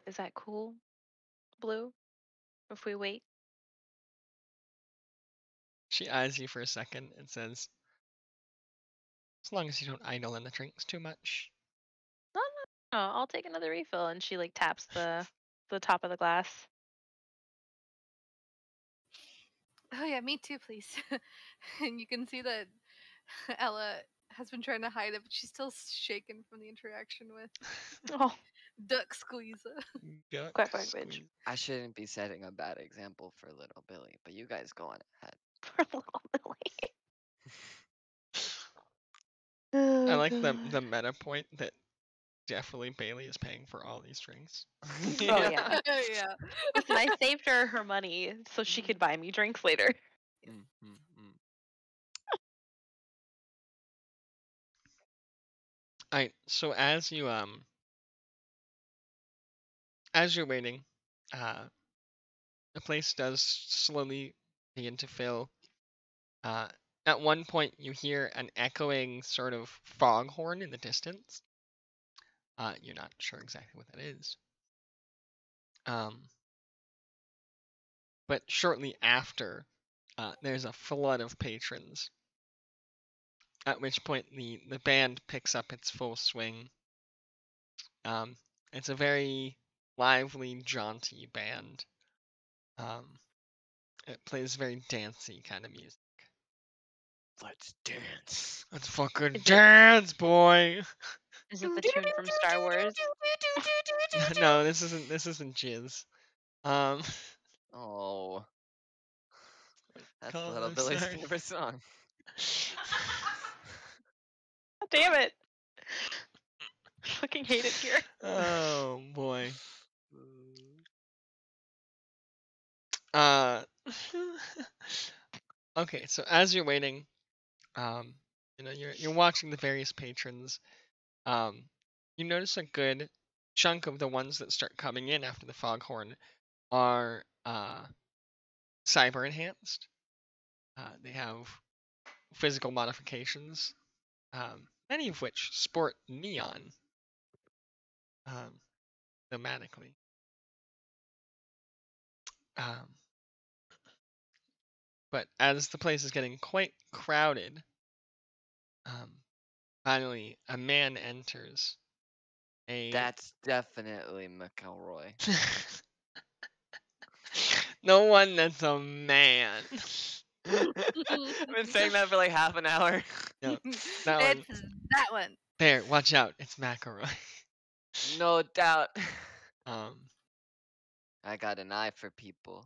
Is that cool, Blue? If we wait? She eyes you for a second and says, as long as you don't idle in the drinks too much. No, I'll take another refill. And she like taps the top of the glass. Oh yeah, me too, please. And you can see that Ella has been trying to hide it, but she's still shaken from the interaction with Duck Squeezer. Quack bitch. I shouldn't be setting a bad example for little Billy, but you guys go on ahead. For little Billy. I like the meta point that definitely Bailey is paying for all these drinks. Oh yeah. Yeah. Listen, I saved her money so she could buy me drinks later. Alright, so as you're waiting, the place does slowly begin to fill. At one point, you hear an echoing sort of foghorn in the distance. You're not sure exactly what that is. But shortly after, there's a flood of patrons. At which point, the band picks up its full swing. It's a very lively, jaunty band. It plays very dancey kind of music. Let's dance. Let's fucking dance, boy. Is it the tune from Star Wars? No, this isn't Jizz. Oh. That's little Billy's favorite song. Damn it. I fucking hate it here. Oh boy. Okay, so as you're waiting, you're watching the various patrons. You notice a good chunk of the ones that start coming in after the foghorn are cyber enhanced. They have physical modifications, many of which sport neon thematically. But as the place is getting quite crowded, finally a man enters. That's definitely McElroy. No one that's a man. I've been saying that for like half an hour. No, that one. It's that one. There, watch out. It's McElroy. No doubt. Um, I got an eye for people.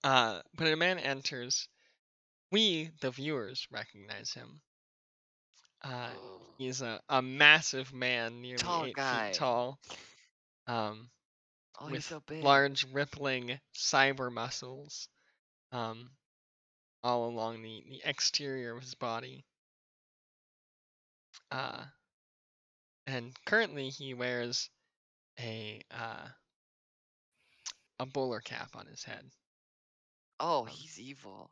but a man enters. We, the viewers, recognize him. He's a massive man, nearly Tall 8 guy. feet tall. Oh, he's With so big. large rippling cyber muscles. All along the exterior of his body. And currently he wears a bowler cap on his head. Oh, he's evil.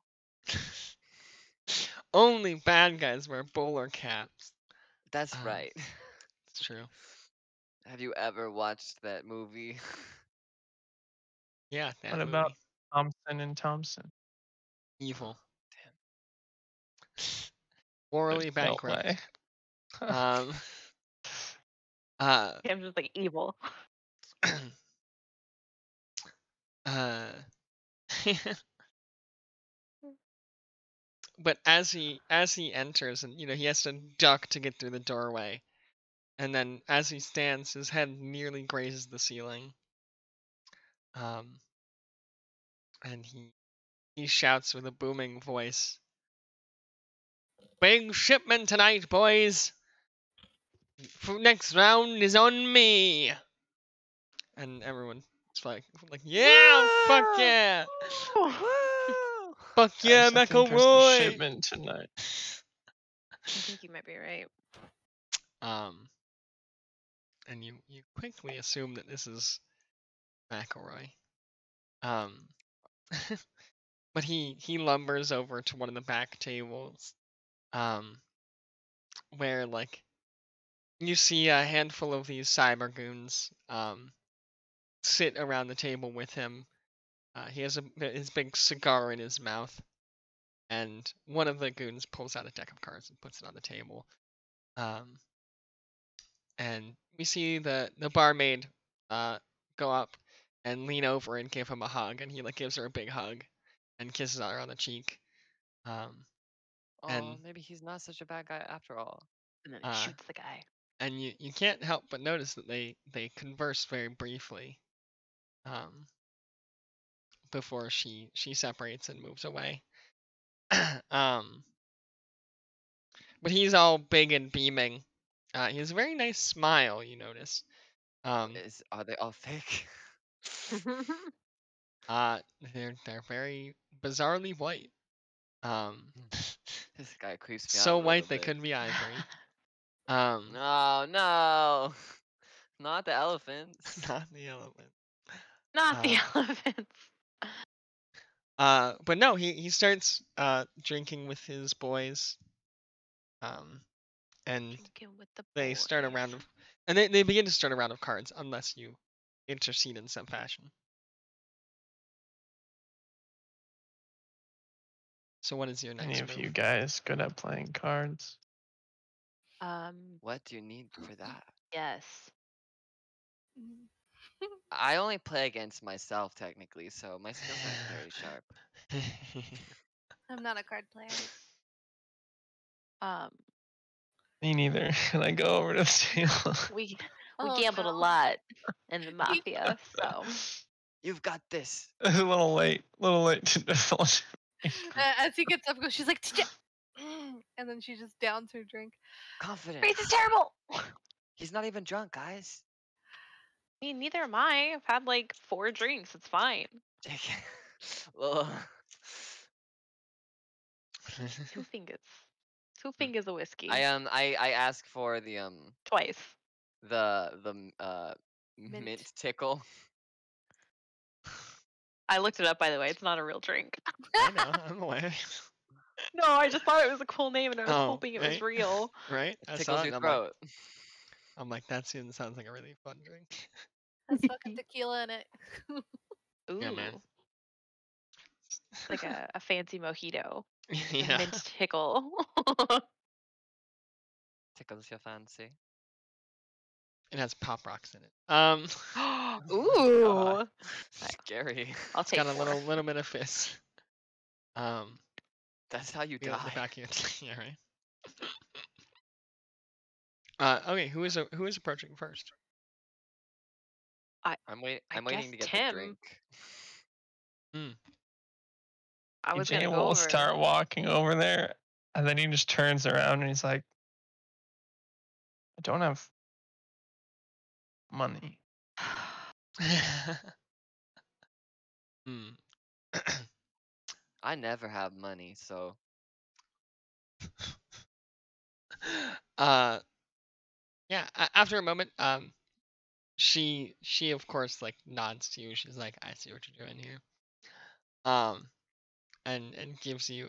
Only bad guys wear bowler caps. That's right. It's true. Have you ever watched that movie? Yeah, that What movie. about Thompson and Thompson? Evil. Damn. Morally Felt bankrupt. like. I'm just like evil. But as he enters, and he has to duck to get through the doorway, and then as he stands, his head nearly grazes the ceiling. And he shouts with a booming voice, "Big shipment tonight, boys. Next round is on me." And everyone's like, yeah, fuck yeah. Fuck yeah, Guys, I think there's a McElroy. shipment tonight. I think you might be right. And you quickly assume that this is McElroy. But he lumbers over to one of the back tables, where like you see a handful of these cyber goons sit around the table with him. He has his big cigar in his mouth, and one of the goons pulls out a deck of cards and puts it on the table. And we see the barmaid go up and lean over and give him a hug, and he like gives her a big hug and kisses her on the cheek. And maybe he's not such a bad guy after all. And then it shoots the guy. And you can't help but notice that they converse very briefly before she separates and moves away. But he's all big and beaming. He has a very nice smile, you notice. Are they all fake? They're very bizarrely white. This guy creeps me out. So a white little they bit. could be ivory. No, not the elephants. Not the elephant. Not the elephants. But no, he starts drinking with his boys. And Drinking with the they start a boys. round of, and they begin to start a round of cards unless you intercede in some fashion. So what is your next Any of move? you guys good at playing cards? What do you need for that? Yes. I only play against myself technically, so my skills aren't very sharp. I'm not a card player. Me neither. And I go over to the table. We Oh, gambled a no. lot in the mafia, so You've got this. It's a little late to divulge. As he gets up, she's like, and then she just downs her drink. Confident. Grace is terrible. He's not even drunk, guys. I mean, neither am I. I've had like 4 drinks. It's fine. Well, 2 fingers. 2 fingers of whiskey. I asked for the Twice. the mint tickle. I looked it up, by the way. It's not a real drink. I know, I'm aware. No, I just thought it was a cool name, and I was Oh, hoping it was right. real. Right? I saw Tickles it, your and throat. I'm like, that sounds like a really fun drink. Has fucking tequila in it. Ooh, Yeah, man. like a fancy mojito. Yeah. Mint tickle. Tickles your fancy. It has pop rocks in it. Ooh. Scary. I'll It's take got a 4. little bit of fizz. That's how you The die. back of it. Yeah, right. Okay, who is approaching first? I'm guess waiting to get Tim. the drink. I was TJ gonna go will over. start walking over there, and then he just turns around and he's like, "I don't have money." I never have money, so Yeah. After a moment, she of course like nods to you. She's like, I see what you're doing here. And gives you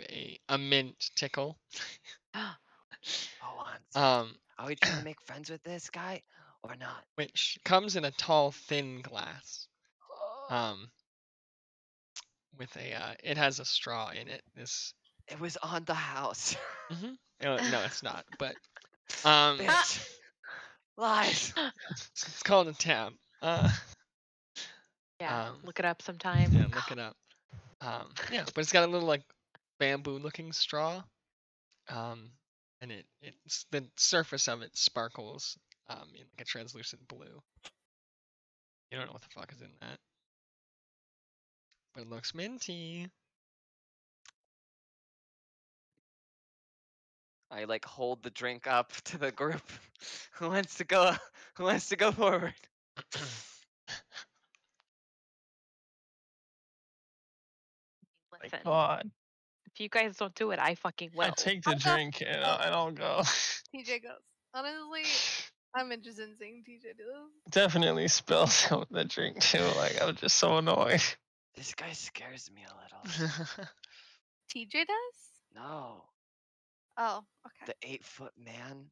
a mint tickle. Are we trying to make friends with this guy or not? Which comes in a tall, thin glass. With it has a straw in it. It was on the house. No, it's not. But Bitch. Lies. it's called a tab. Yeah, look it up sometime. Yeah, look it up. Yeah, but it's got a little like bamboo-looking straw. And it's the surface of it sparkles in like a translucent blue. You don't know what the fuck is in that, but it looks minty. I like hold the drink up to the group. Who wants to go? Who wants to go forward? Listen, God, if you guys don't do it, I fucking will. I take the drink and I don't go. TJ goes. Honestly, I'm interested in seeing TJ do this. Definitely spills out the drink too. Like I'm just so annoyed. This guy scares me a little. TJ does? No. Oh, okay. The 8-foot man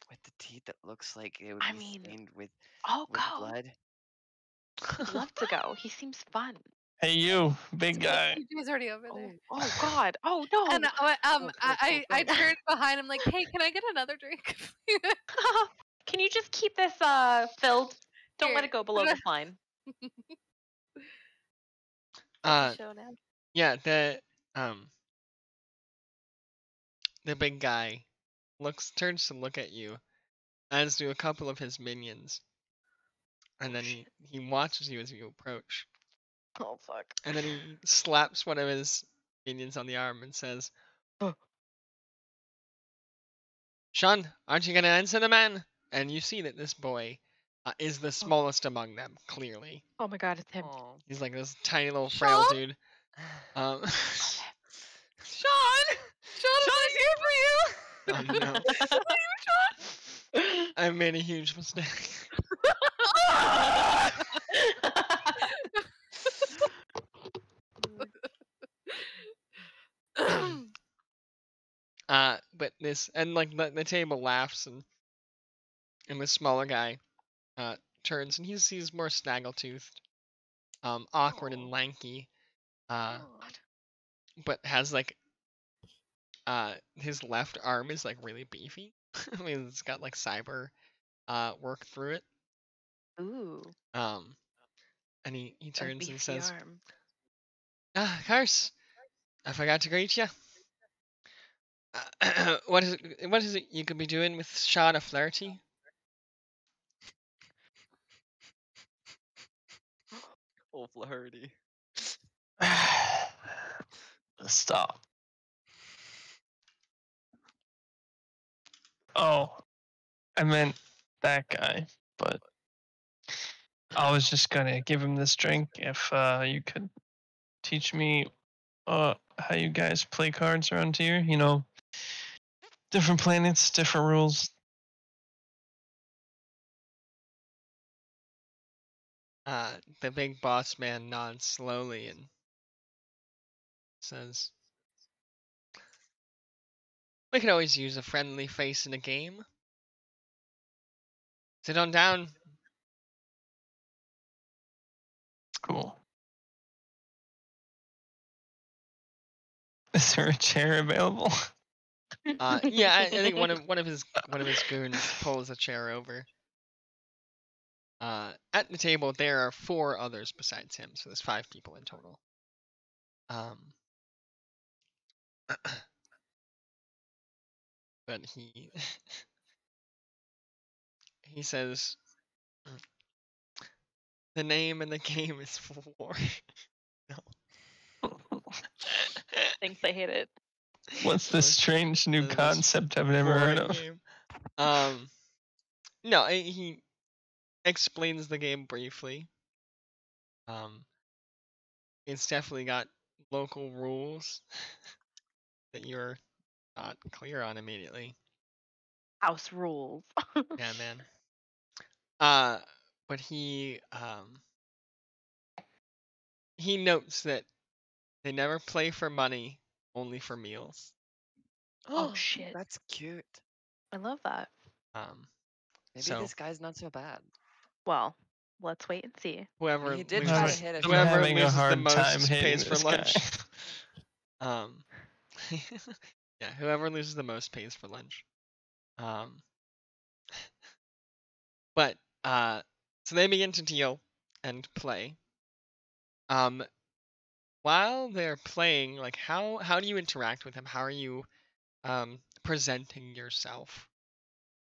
with the teeth that looks like it would be stained with I'll with go. blood. I'd love to go. He seems fun. Hey, you, big guy. TJ's already over there. Oh God. Oh no. And I turned behind him like, hey, can I get another drink? Can you just keep this filled? Don't Here. let it go below this line. Yeah, the big guy turns to look at you, as do a couple of his minions, and then he watches you as you approach. Oh fuck. And then he slaps one of his minions on the arm and says, Sean, aren't you gonna answer the man? And you see that this boy is the smallest among them, clearly. Oh my God, it's him. He's like this tiny little frail dude. Sean! Sean's here for you! Oh no. I made a huge mistake. But this, and like the table laughs, and the smaller guy turns, and he's more snaggle-toothed, awkward and lanky, but has like his left arm is like really beefy. I mean, it's got like cyber work through it. Ooh. And he turns and says, arm. Kars, I forgot to greet you. What is it you could be doing with Sean O'Flaherty? O'Flaherty. Stop. Oh, I meant that guy, but I was just gonna give him this drink if you could teach me how you guys play cards around here. You know, different planets, different rules. The big boss man nods slowly and says, we could always use a friendly face in a game. Sit on down. Cool. Is there a chair available? Yeah, I think one of his goons pulls a chair over. at the table there are 4 others besides him, so there's 5 people in total. But he says the name in the game is War. No. Thinks I hate it. What's this strange new concept I've never heard of? Game. No, he explains the game briefly. It's definitely got local rules that you're not clear on immediately. House rules. Yeah, man. But he notes that they never play for money, only for meals. Oh shit. That's cute. I love that. Maybe So this guy's not so bad. Well, let's wait and see. whoever He did loses, try to hit us. whoever having a loses the hard time most hitting pays for this lunch. guy. Yeah, whoever loses the most pays for lunch. But so they begin to deal and play. While they're playing, like how do you interact with him? How are you presenting yourself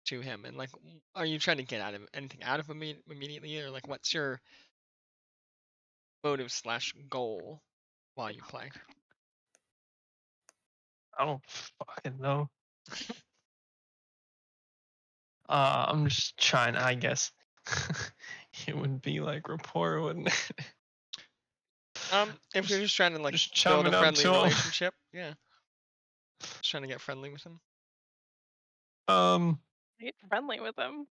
to him? And like, are you trying to get anything out of him immediately, or like what's your motive / goal while you play? I don't fucking know. I'm just trying. I guess it would be like rapport, wouldn't it? If you're just trying to like just build a chumming up friendly to him. relationship, yeah. Just trying to get friendly with him. Get friendly with him.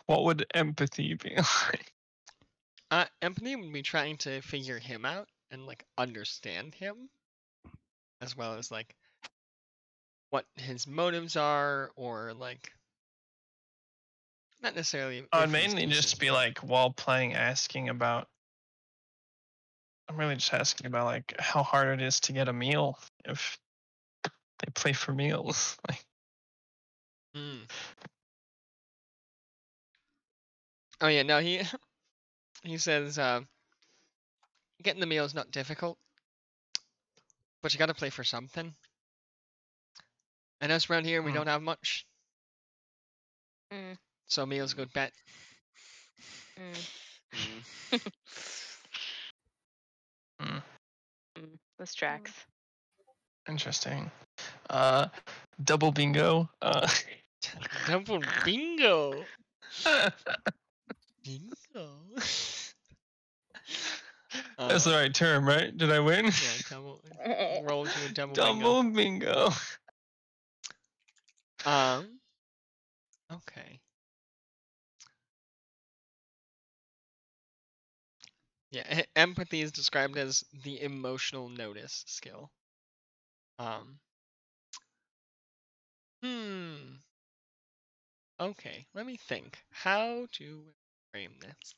What would empathy be like? Empathy would be trying to figure him out and like understand him, as well as like what his motives are, or like not necessarily. I'd mainly just be like, while playing, asking about. I'm really just asking about like how hard it is to get a meal if they play for meals. Like, Oh yeah, no, he says getting the meal is not difficult, but you got to play for something. And us around here, we don't have much. So meal's a good bet. This tracks. Interesting. Double bingo. Double bingo. Bingo. That's the right term, right? Did I win? Yeah, roll to a double bingo. Okay. Yeah, empathy is described as the emotional notice skill. Okay, let me think. How to frame this?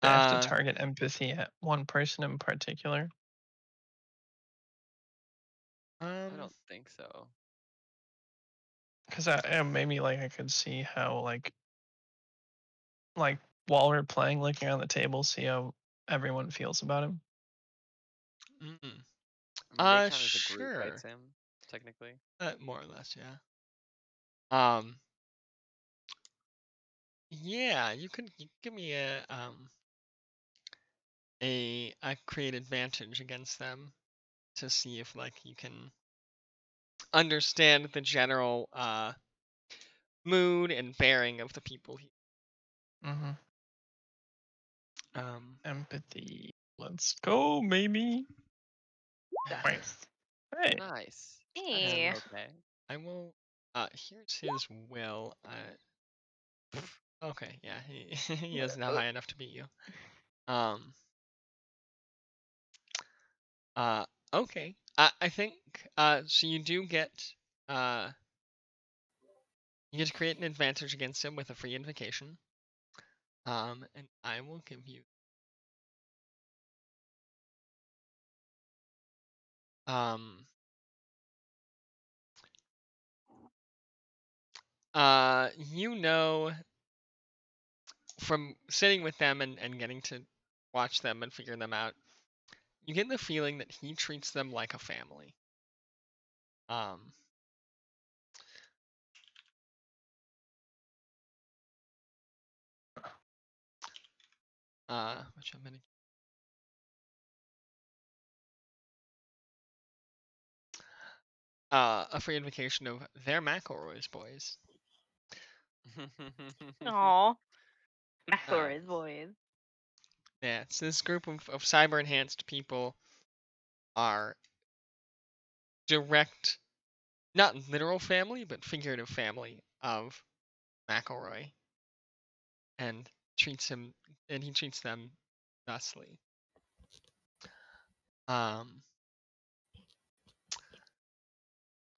Do I have to target empathy at one person in particular? I don't think so. Because maybe like I could see how like while we're playing, looking on the table, see how everyone feels about him. Sure. Group, right, Sam? Technically. More or less, yeah. Yeah, you could give me a create advantage against them to see if like you can understand the general mood and bearing of the people here. Empathy. Let's go, maybe. Wait. Hey. Nice. Hey. Okay. I will. Here's his will. Okay, yeah, he is now high enough to beat you. Okay. I think so you do get you get to create an advantage against him with a free invocation. And I will give you You know from sitting with them and getting to watch them and figure them out, you get the feeling that he treats them like a family. Which I'm gonna. A free invocation of their McElroy's boys. Aw. McElroy's boys. Yeah, so this group of cyber enhanced people are direct, not literal family, but figurative family of McElroy, and he treats them thusly.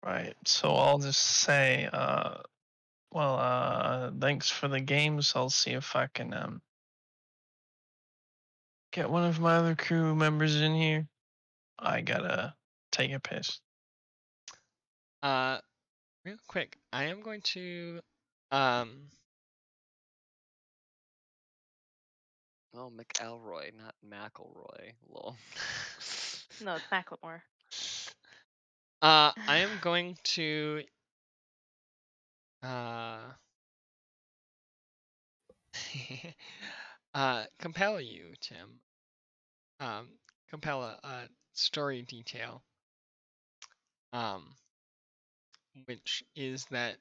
Right. So I'll just say, thanks for the games. I'll see if I can get one of my other crew members in here. I gotta take a piss. Real quick, I am going to Oh, McElroy, not McElroy. Lol. No, it's Macklemore. I am going to compel you, Tim. Compel a story detail. Which is that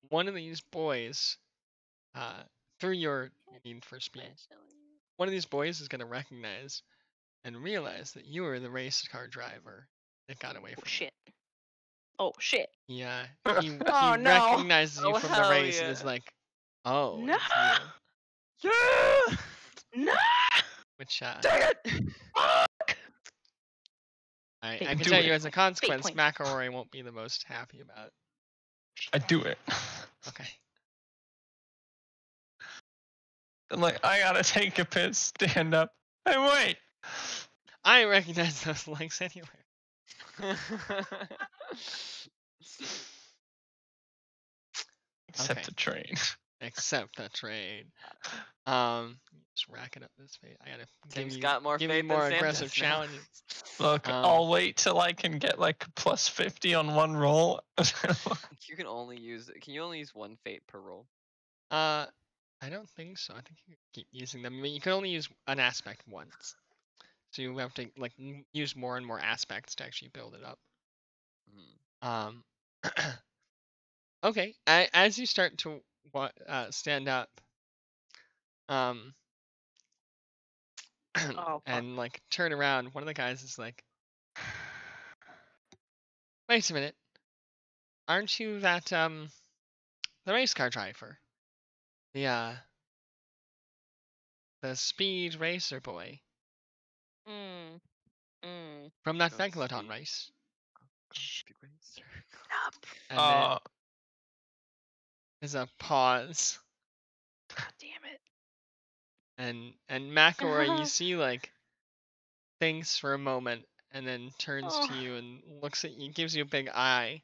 one of these boys, through your need for speed, one of these boys is going to recognize and realize that you are the race car driver that got away from shit. Oh shit. Yeah, he Oh, no. recognizes you Oh, from the hell race and yeah. is like, oh, No. it's you. Yeah! No. Which Dang it! Fuck. I Fate can do tell it. you as a consequence, point. McElroy won't be the most happy about it. I do it. Okay. I'm like, I gotta take a piss, stand up. Hey, wait! I recognize those legs anywhere. Except Okay. the train. Except the train. Just racking up this fate. I gotta Tim's got more give faith you more than Sam aggressive does now. challenges. Look, I'll wait till I can get like plus 50 on one roll. You can only use. Can you only use one fate per roll? I don't think so. I think you can keep using them. I mean, you can only use an aspect once, so you have to like use more and more aspects to actually build it up. Okay. As you start to stand up, and like turn around, one of the guys is like, "Wait a minute, aren't you that the race car driver, the speed racer boy from that Megalodon race?" And then there's a pause. God damn it. And McElroy, you see like thinks for a moment and then turns to you and looks at you, gives you a big eye,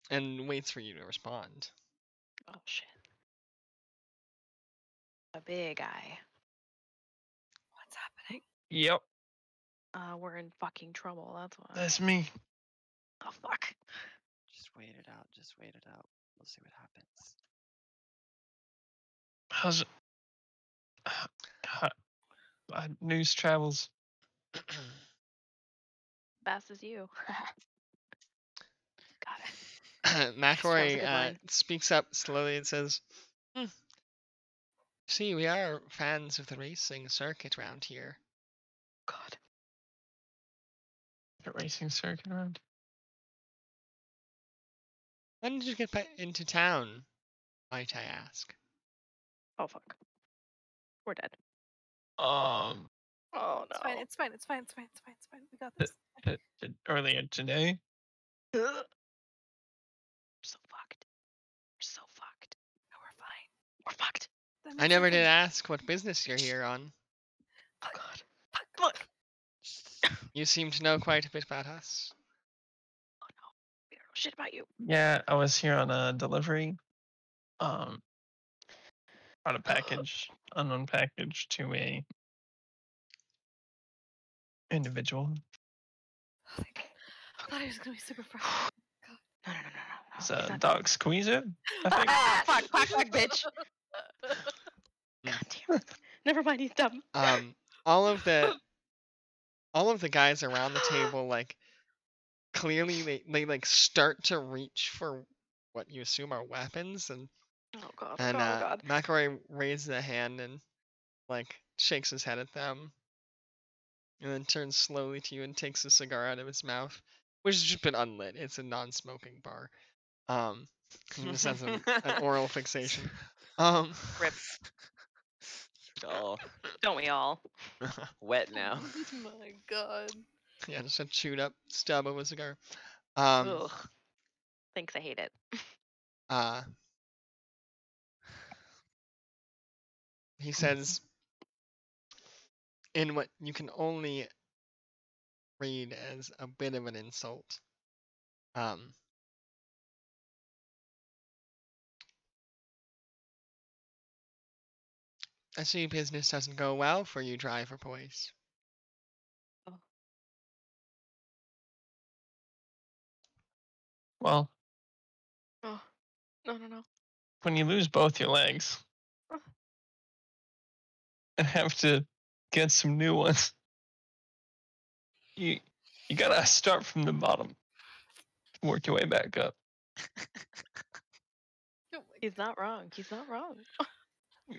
and waits for you to respond. Oh shit. A big eye. What's happening? Yep, We're in fucking trouble. That's why. that's me. Oh fuck. Just wait it out. Just wait it out. We'll see what happens. How's it? News travels. Fast as you. Got it. McElroy speaks up slowly and says, "See, we are fans of the racing circuit around here." God. The racing circuit around. When did you get back into town, might I ask? Oh fuck. We're dead. Oh Oh no. no. It's fine. We got this. Earlier today. We're so fucked. We're so fucked. No, we're fine. We're fucked. I never did ask what business you're here on. Oh god. Look. You seem to know quite a bit about us. Oh no. We don't know shit about you. Yeah, I was here on a delivery. On a package, unknown package to a individual. I thought he was gonna be super frustrated. No. It's a dog squeezer, I think. Fuck, bitch. God damn it. Never mind, he's dumb. All of the guys around the table, like, clearly they like start to reach for what you assume are weapons, and Oh god. McElroy raises a hand and like shakes his head at them, and then turns slowly to you and takes a cigar out of his mouth, which has just been unlit. It's a non-smoking bar. This has an oral fixation. Rip. Oh, Don't we all? wet now. My god. Yeah, just a chewed up stub of a cigar. Ugh. Thanks, I hate it. He says, in what you can only read as a bit of an insult, I see business doesn't go well for you driver boys. Oh. Well, Oh. No. when you lose both your legs and have to get some new ones, you gotta start from the bottom, work your way back up. He's not wrong.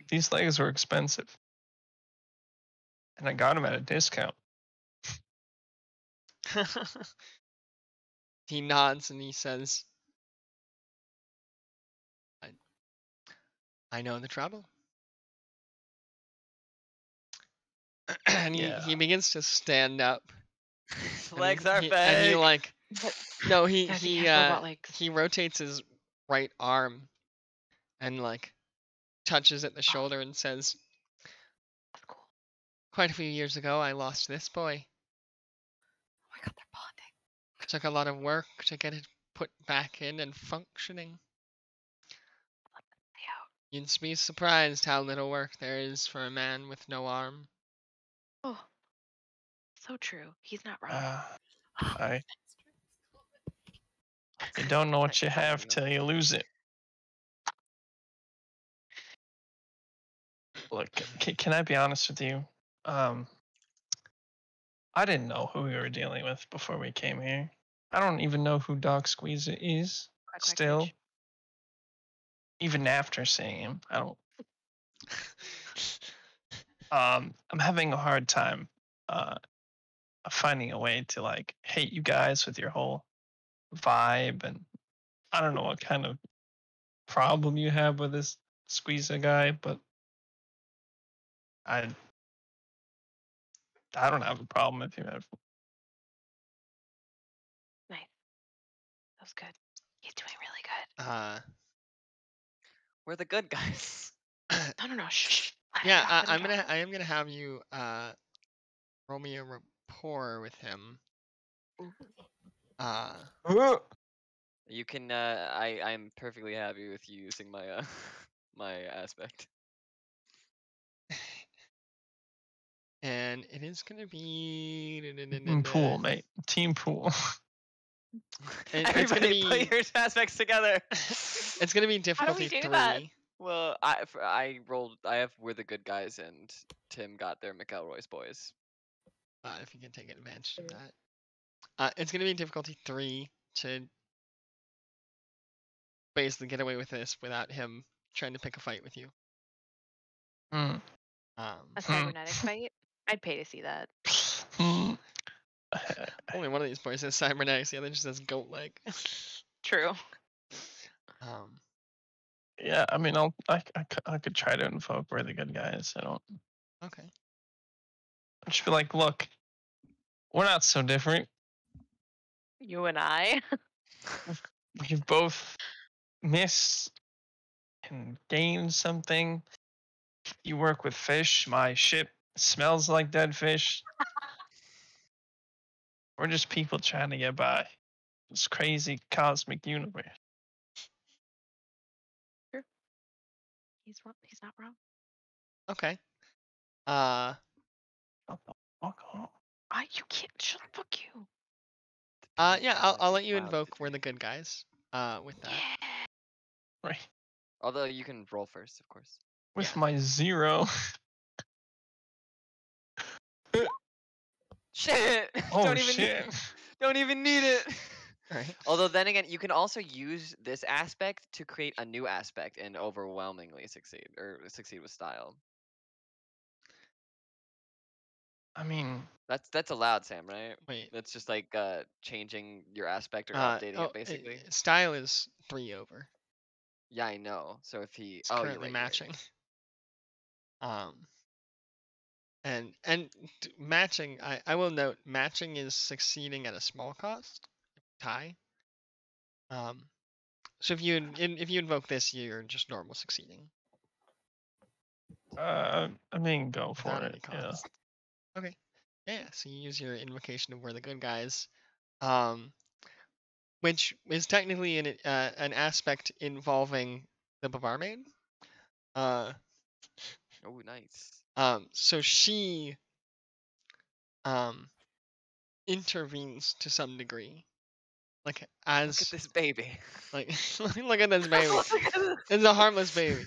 These legs were expensive, and I got them at a discount. He nods and he says, I know the trouble. And he begins to stand up. His legs are fake. And he like, no, he rotates his right arm and like touches at the shoulder and says, That's cool. quite a few years ago, I lost this boy. Oh my god, they're bonding. Took a lot of work to get it put back in and functioning. You'd be surprised how little work there is for a man with no arm. Oh, so true. He's not wrong. You don't know what you have till you lose it. Look, can I be honest with you? I didn't know who we were dealing with before we came here. I don't even know who Dog Squeezer is. Still, even after seeing him, I don't. I'm having a hard time finding a way to like hate you guys with your whole vibe, and I don't know what kind of problem you have with this Squeezer guy, but I don't have a problem if you have. Nice. That was good. He's doing really good. We're the good guys. No. Shh. Yeah, I am gonna have you roll me a rapport with him. You can. I'm perfectly happy with you using my my aspect. And it is gonna be Pool, mate. Team pool. Everybody put your aspects together. It's gonna be difficulty 3. That? Well, I rolled. I have We're the Good Guys, and Tim got their McElroy's boys. If you can take advantage of that, it's gonna be difficulty 3 to basically get away with this without him trying to pick a fight with you. A cybernetic fight? I'd pay to see that. Only one of these boys has cybernetics, the other just has goat leg. True. Yeah, I mean, I could try to invoke We're the Good Guys. I don't. Okay. I just be like, look, we're not so different. You and I. We've both missed and gained something. You work with fish. My ship smells like dead fish. We're just people trying to get by. this crazy cosmic universe. Sure. He's not wrong. Okay. Shut the fuck up. You can't. Shut the fuck you. Yeah, I'll let you invoke we're the good guys. With that. Yeah. Right. Although you can roll first, of course. With Yeah. my 0. Shit! Oh don't even shit. don't even need it. Alright. Although then again, you can also use this aspect to create a new aspect and overwhelmingly succeed, or succeed with style. I mean, That's allowed, Sam, right? Wait. That's just like changing your aspect or updating it basically. Style is 3 over. Yeah, I know. So if he It's you're currently right, you're right. matching. And matching, I will note, matching is succeeding at a small cost. Tie. So if you invoke this, you're just normal succeeding. I mean, go for Without it. any Yeah. cost. Okay. Yeah, so you use your invocation of we're the good guys. Which is technically an aspect involving the barmaid. Oh, nice. So she intervenes to some degree. Like as Look at this baby. Like look at this baby. It's a harmless baby.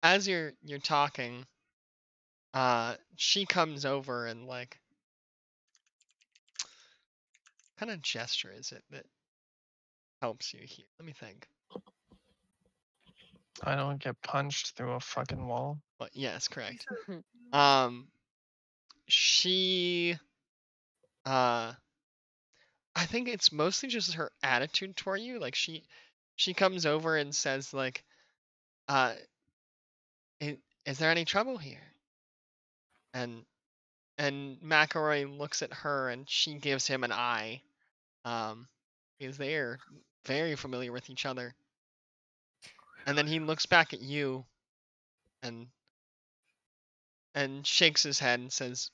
As you're talking, she comes over and like, what kind of gesture is it that helps you here? Let me think. I don't get punched through a fucking wall. But yes, correct. She I think it's mostly just her attitude toward you. Like she comes over and says like, is there any trouble here? And McElroy looks at her and she gives him an eye. Because they're very familiar with each other. And then he looks back at you and shakes his head and says,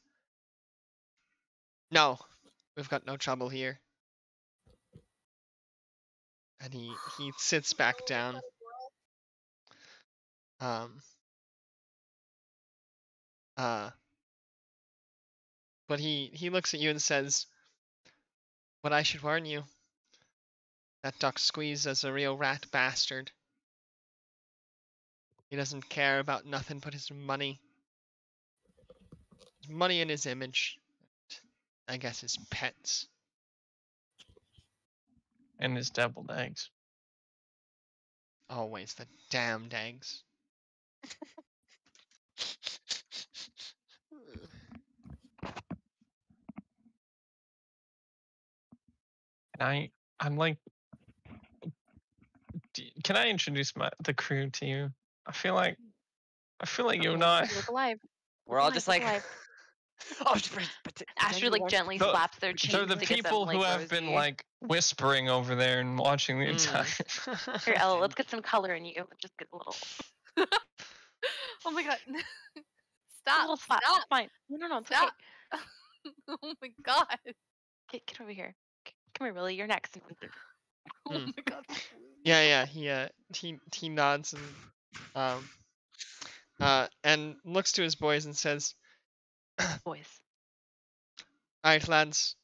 "No, we've got no trouble here." And he sits back down. But he looks at you and says, "But I should warn you, that Duck Squeeze is a real rat bastard. He doesn't care about nothing but his money. His money and his image. I guess his pets. And his deviled eggs. Always the damned eggs." I'm like, can I introduce the crew to you? I feel like you're not. Look alive. We're all just like, oh, Astrid like gently slaps their cheeks. They're the people who have been like whispering over there and watching the entire. Here, Ella, let's get some color in you. Just get a little. Oh my god. Stop. A little slap. Stop. It's fine. No, it's Stop. okay. Oh my god. Get over here. Come here, Willie. You're next. Oh my god. Yeah. He nods and looks to his boys and says, "Boys. All right, lads,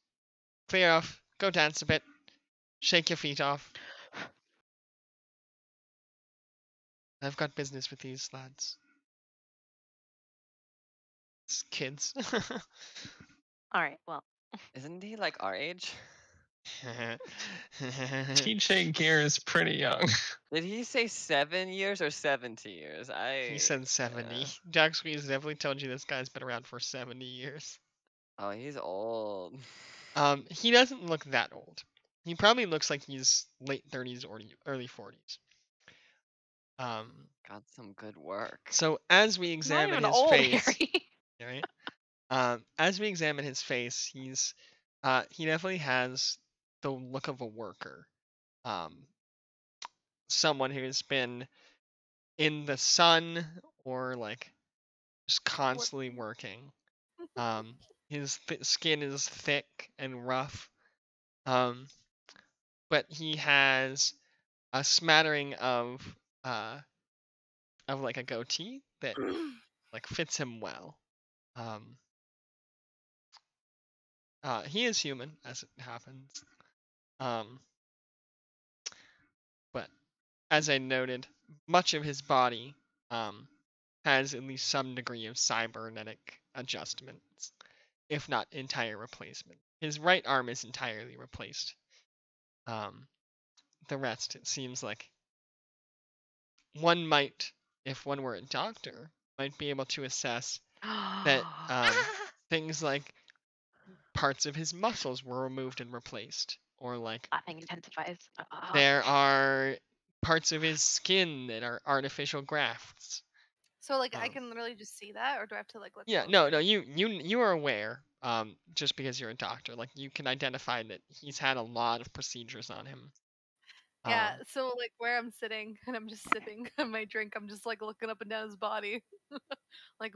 clear off. Go dance a bit. Shake your feet off. I've got business with these lads. It's kids." All right. Well. Isn't he like our age? TJ Gear is pretty young. Did he say 7 years or 70 years? He said 70. Jack Squeeze definitely told you this guy's been around for 70 years. Oh, he's old. He doesn't look that old. He probably looks like he's late 30s or early 40s. Got some good work. So as we examine his old, face, Harry. right? As we examine his face, he definitely has the look of a worker. Someone who's been in the sun or like just constantly working. His skin is thick and rough. But he has a smattering of like a goatee that like fits him well. He is human, as it happens. But as I noted, much of his body has at least some degree of cybernetic adjustments, if not entire replacement. His right arm is entirely replaced. The rest, it seems like one might, if one were a doctor, might be able to assess that things like parts of his muscles were removed and replaced, or like Laughing intensifies. there are parts of his skin that are artificial grafts. So like I can literally just see that, or do I have to like look? Yeah, no, you are aware. Just because you're a doctor, like you can identify that he's had a lot of procedures on him. Yeah, so like where I'm sitting and I'm just sipping my drink, I'm just like looking up and down his body, like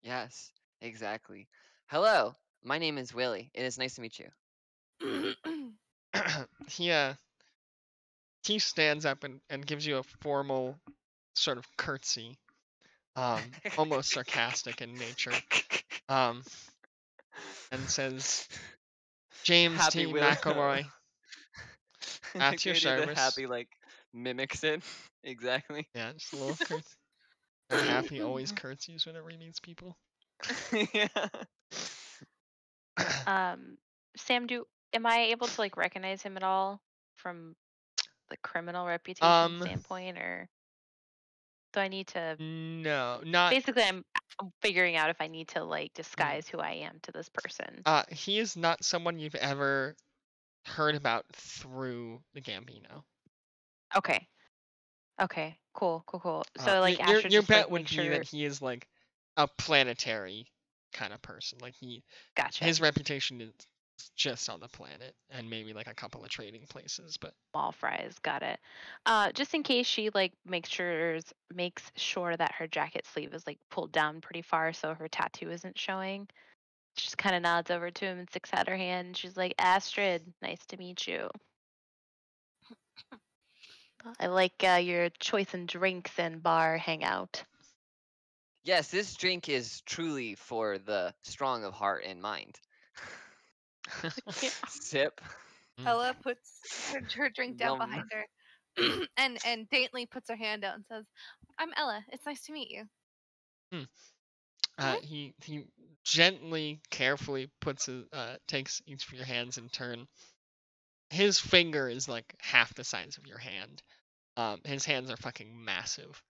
Yes, exactly. Hello, my name is Willie. It is nice to meet you. He stands up and gives you a formal sort of curtsy, almost sarcastic in nature, and says, "James Happy T. Willie. McElroy, at your service." Happy like mimics it exactly. Yeah, just a little curtsy. Happy always curtsies whenever he meets people. Yeah. Sam, am I able to like recognize him at all from the criminal reputation standpoint, or do I need to? No, not. Basically, I'm figuring out if I need to like disguise who I am to this person. He is not someone you've ever heard about through the Gambino. Okay. Okay. Cool. So like, your bet would be that he is like a planetary kind of person. Like Gotcha. His reputation is just on the planet, and maybe like a couple of trading places, but small fries. Got it. Just in case she like makes sure that her jacket sleeve is like pulled down pretty far so her tattoo isn't showing. She just kind of nods over to him and sticks out her hand. And she's like, "Astrid, nice to meet you. I like your choice in drinks and bar hangout." Yes, this drink is truly for the strong of heart and mind. Sip. Ella puts her drink down behind her, and daintily puts her hand out and says, "I'm Ella. It's nice to meet you." He gently, carefully takes each of your hands in turn. His finger is like half the size of your hand. His hands are fucking massive.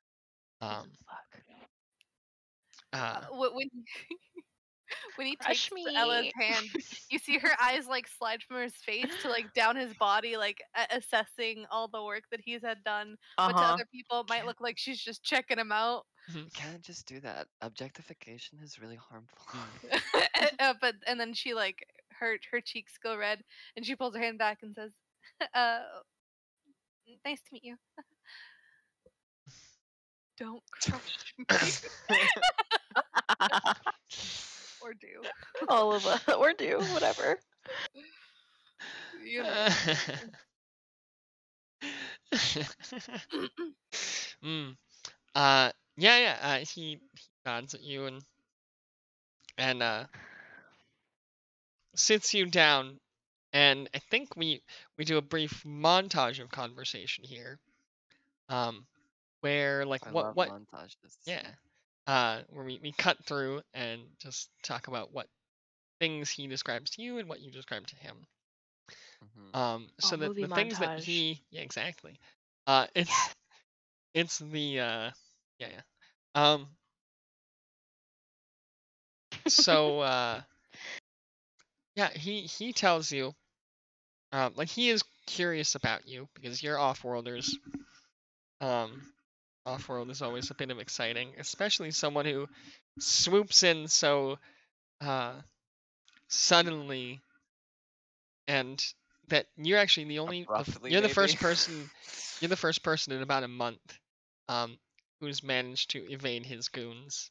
When he takes Ella's hand, you see her eyes like slide from his face to like down his body, like assessing all the work that he's had done. But to other people, it might look like she's just checking him out. Can't just do that. Objectification is really harmful. But then she like her cheeks go red, and she pulls her hand back and says, "Nice to meet you." Don't crush me. Or do. All of us. Or do, whatever. You know. He nods at you and sits you down, and I think we do a brief montage of conversation here. Where like I what love montages. Yeah. Where we cut through and just talk about what things he describes to you and what you describe to him. So the things montage. that he exactly. It's the So he tells you like he is curious about you because you're off-worlders. Off-world is always a bit of exciting, especially someone who swoops in so suddenly, and that you're actually the only you're the first person in about a month who's managed to evade his goons.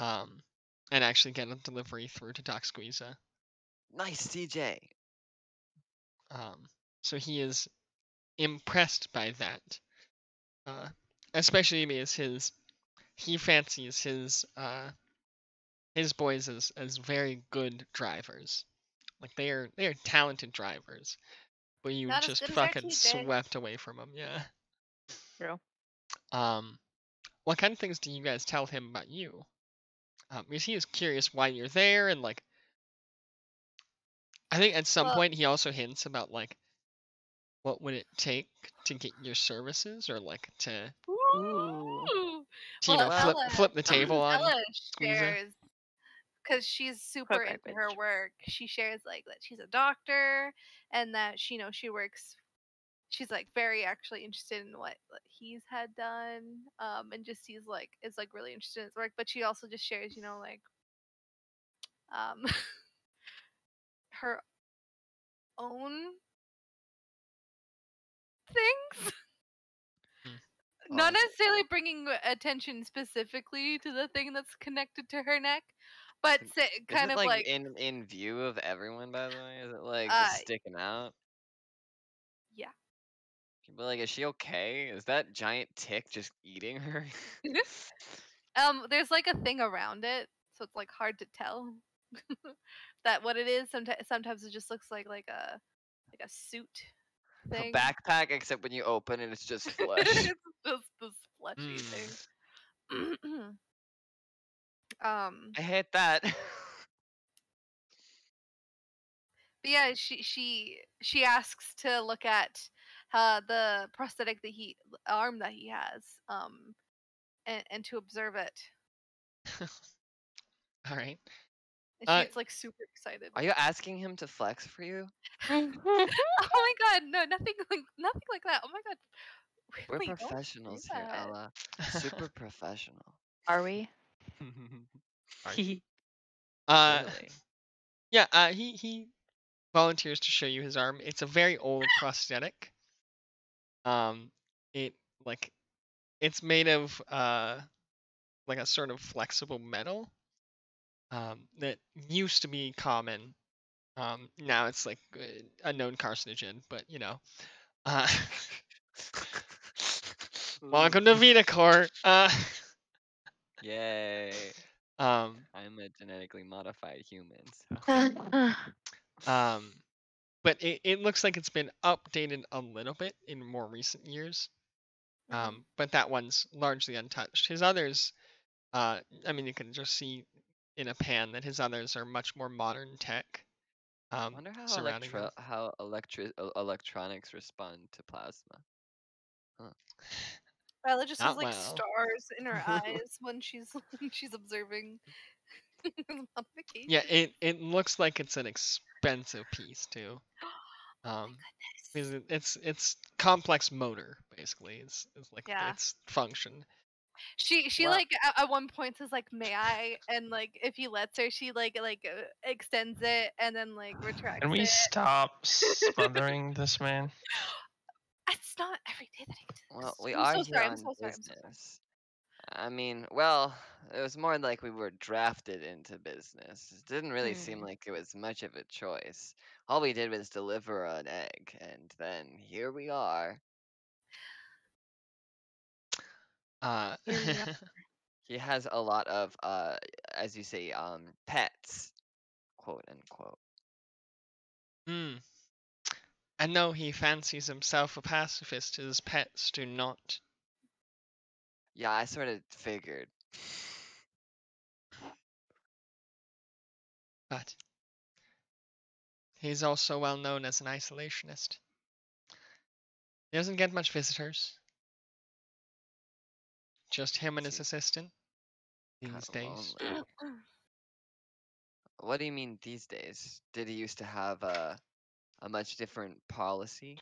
and actually get a delivery through to Doc Squeeza. Nice, CJ. So he is impressed by that, especially because he fancies his boys as very good drivers. Like they are talented drivers, but you Not as just good as our fucking TJ. swept away from them. Yeah. True. What kind of things do you guys tell him about you? Because he is curious why you're there, and like, I think at some Well, point he also hints about like, what would it take to get your services, or like to Ooh. you know well, flip the table on Ella Squeeza. shares, because she's super Quick into her language. work. She shares like that she's a doctor and that she works. She's like very actually interested in what he's had done, and just sees like is like really interested in his work. But she also just shares, like um her own things. Not Oh. necessarily bringing attention specifically to the thing that's connected to her neck, but Is kind it of like like in view of everyone, by the way? Is it like uh just sticking out? yeah. But like, is she okay? Is that giant tick just eating her? There's like a thing around it, so it's like hard to tell that what it is. Sometimes it just looks like a suit A thing. backpack, except when you open it, it's just flesh. It's just this fleshy thing. I hate that. But yeah, she asks to look at the prosthetic arm that he has, and to observe it. All right. And she gets like super excited. Are you asking him to flex for you? Oh my god, no, nothing like that. Oh my god. We're Really, don't do professionals here, that. Ella. Super professional. Are we? Clearly. Yeah. He volunteers to show you his arm. It's a very old prosthetic. It like it's made of like a sort of flexible metal. That used to be common. Now it's like a known carcinogen, but welcome to Vitacore. Yay. Um, I'm a genetically modified human. but it looks like it's been updated a little bit in more recent years. But that one's largely untouched. His others, I mean, you can just see in a pan that his others are much more modern tech. I wonder how surrounding them. electronics respond to plasma. Ella just has Not like well. stars in her eyes when she's observing on vacation. Yeah, it looks like it's an expensive piece too. Because it's complex motor basically. It's like Yeah. its function. She Well- like at one point says like, "May I?" And like if he lets her, she like extends it and then like retracts Can we it. stop smothering this man? It's not every day that he does. Well, we I'm are so here sorry. on I'm so sorry. I'm so sorry. business. I mean, well, it was more like we were drafted into business. It didn't really seem like it was much of a choice. All we did was deliver an egg, and then here we are. He has a lot of, as you say, pets, quote unquote. And though he fancies himself a pacifist, his pets do not. Yeah, I sort of figured. But he's also well known as an isolationist. He doesn't get much visitors. Just him and his Seems assistant these kinda days. lonely. What do you mean these days? Did he used to have a much different policy?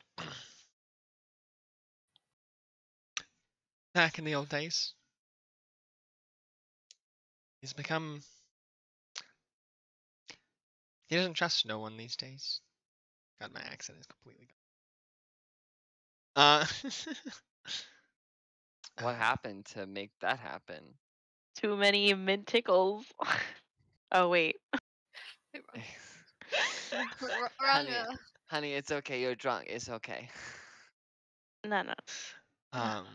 Back in the old days, he's become. He doesn't trust no one these days. God, my accent is completely gone. What happened to make that happen? Too many mint tickles. Oh wait. Wait, wrong, honey, honey, it's okay. You're drunk. It's okay. No, no. Um.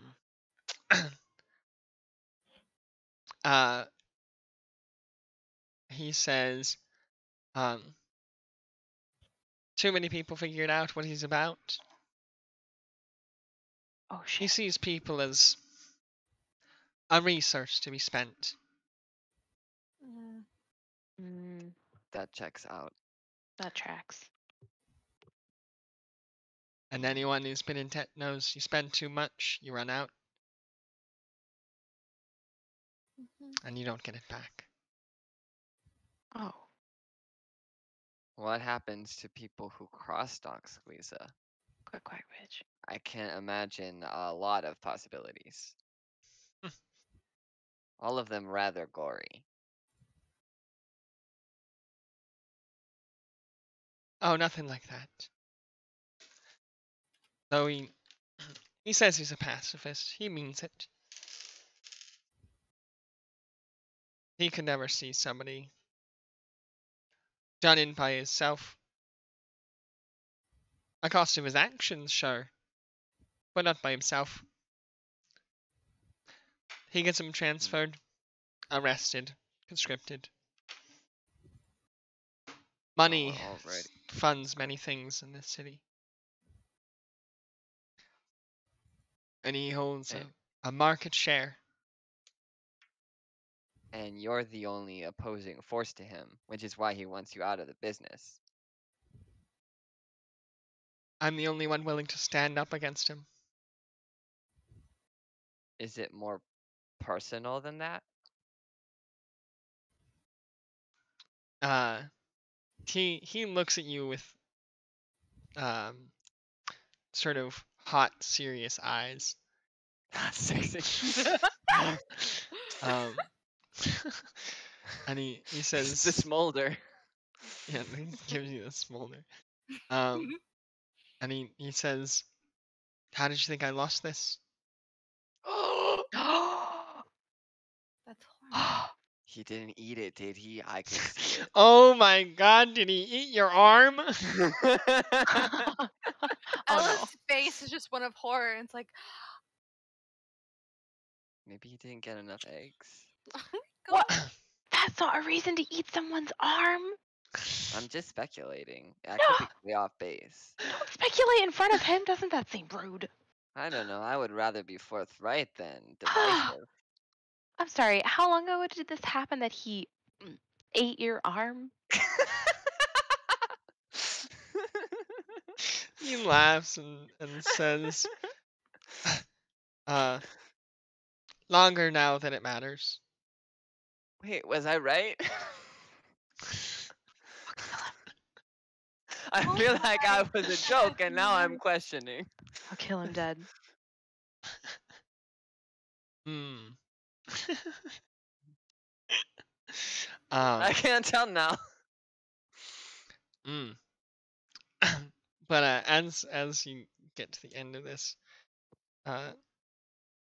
uh. He says, too many people figured out what he's about. Oh He shit. sees people as a resource to be spent. Mm, That checks out. that tracks. And anyone who's been in debt knows you spend too much, you run out, and you don't get it back. Oh. What happens to people who cross-dock Squeeza? Quick, quick, bitch. I can't imagine a lot of possibilities. All of them rather gory. Oh, nothing like that. Though he says he's a pacifist, he means it. He could never see somebody done in by himself. A cost of his actions, sure, but not by himself. He gets him transferred, arrested, conscripted. Money already. funds many things in this city. And he holds a market share. And you're the only opposing force to him, which is why he wants you out of the business. I'm the only one willing to stand up against him. Is it more personal than that? He looks at you with sort of hot, serious eyes. Sexy. And he the says, smolder. yeah, he gives you the smolder. And he says, how did you think I lost this? That's horrible. He didn't eat it, did he? I could see it. Oh my god, did he eat your arm? Oh Ella's no. face is just one of horror, and it's like, Maybe he didn't get enough eggs. What? That's not a reason to eat someone's arm. I'm just speculating. I could be way off base. Don't speculate in front of him. Doesn't that seem rude? I don't know. I would rather be forthright than divisive. I'm sorry. How long ago did this happen that he ate your arm? He laughs and says, longer now than it matters. Wait, was I right? I feel like I was a joke and now I'm questioning. I'll kill him dead. I can't tell now. But as you get to the end of this, and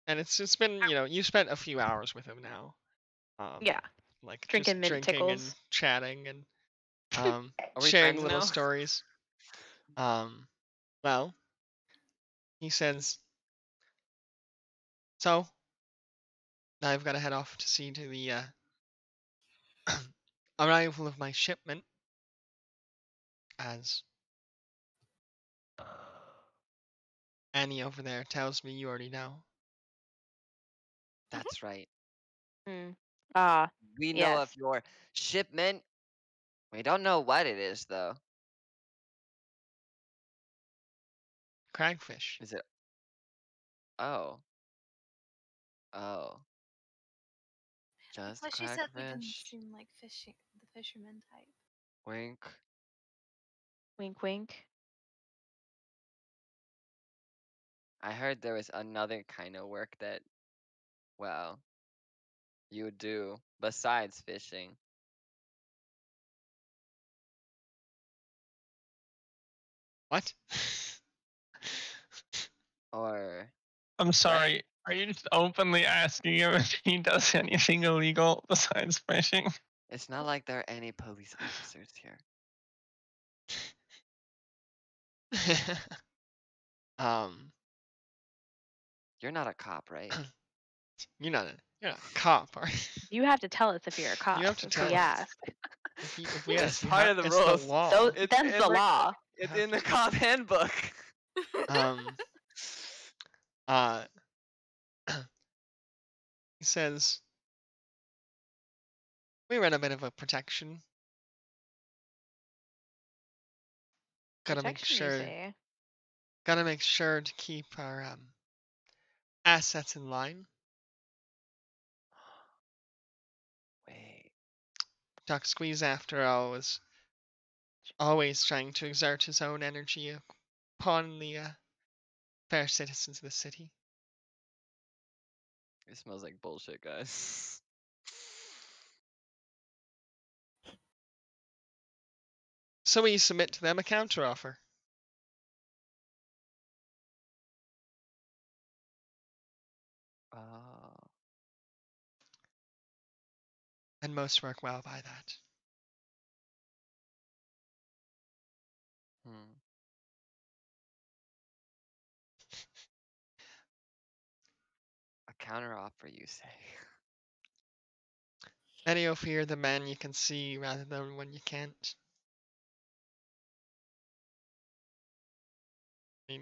it's been, you spent a few hours with him now. Yeah. Like Drinking just mint drinking tickles. and chatting and Are we sharing friends little now? stories. Well, he says, so now I've got to head off to see to the arrival of my shipment, as Annie over there tells me you already know. That's right. We know yes. of your shipment. We don't know what it is, though. Cragfish. Is it? Oh. Oh. Just but she said they didn't cragfish. seem like fishing, the fisherman type. Wink. Wink, wink. I heard there was another kind of work that, well, you would do besides fishing. What? Or I'm sorry. Are you just openly asking him if he does anything illegal besides fishing? It's not like there are any police officers here. um, You're not a cop, right? you're not a cop, are you? You have to tell us if you're a cop. have to if tell we us. ask. If we It's ask, you part have, of the it's rules. the law. Those, It's them's in the the- law. It's in the cop handbook. Um, he says, we run a bit of a protection. Protection, you say? Gotta make sure to keep our assets in line. Wait. Doc Squeeze, after all, was always trying to exert his own energy upon the fair citizens of the city. It smells like bullshit, guys. So we submit to them a counteroffer. Oh. And most work well by that. Hmm. A counteroffer, you say? Many will fear the man you can see rather than one you can't. He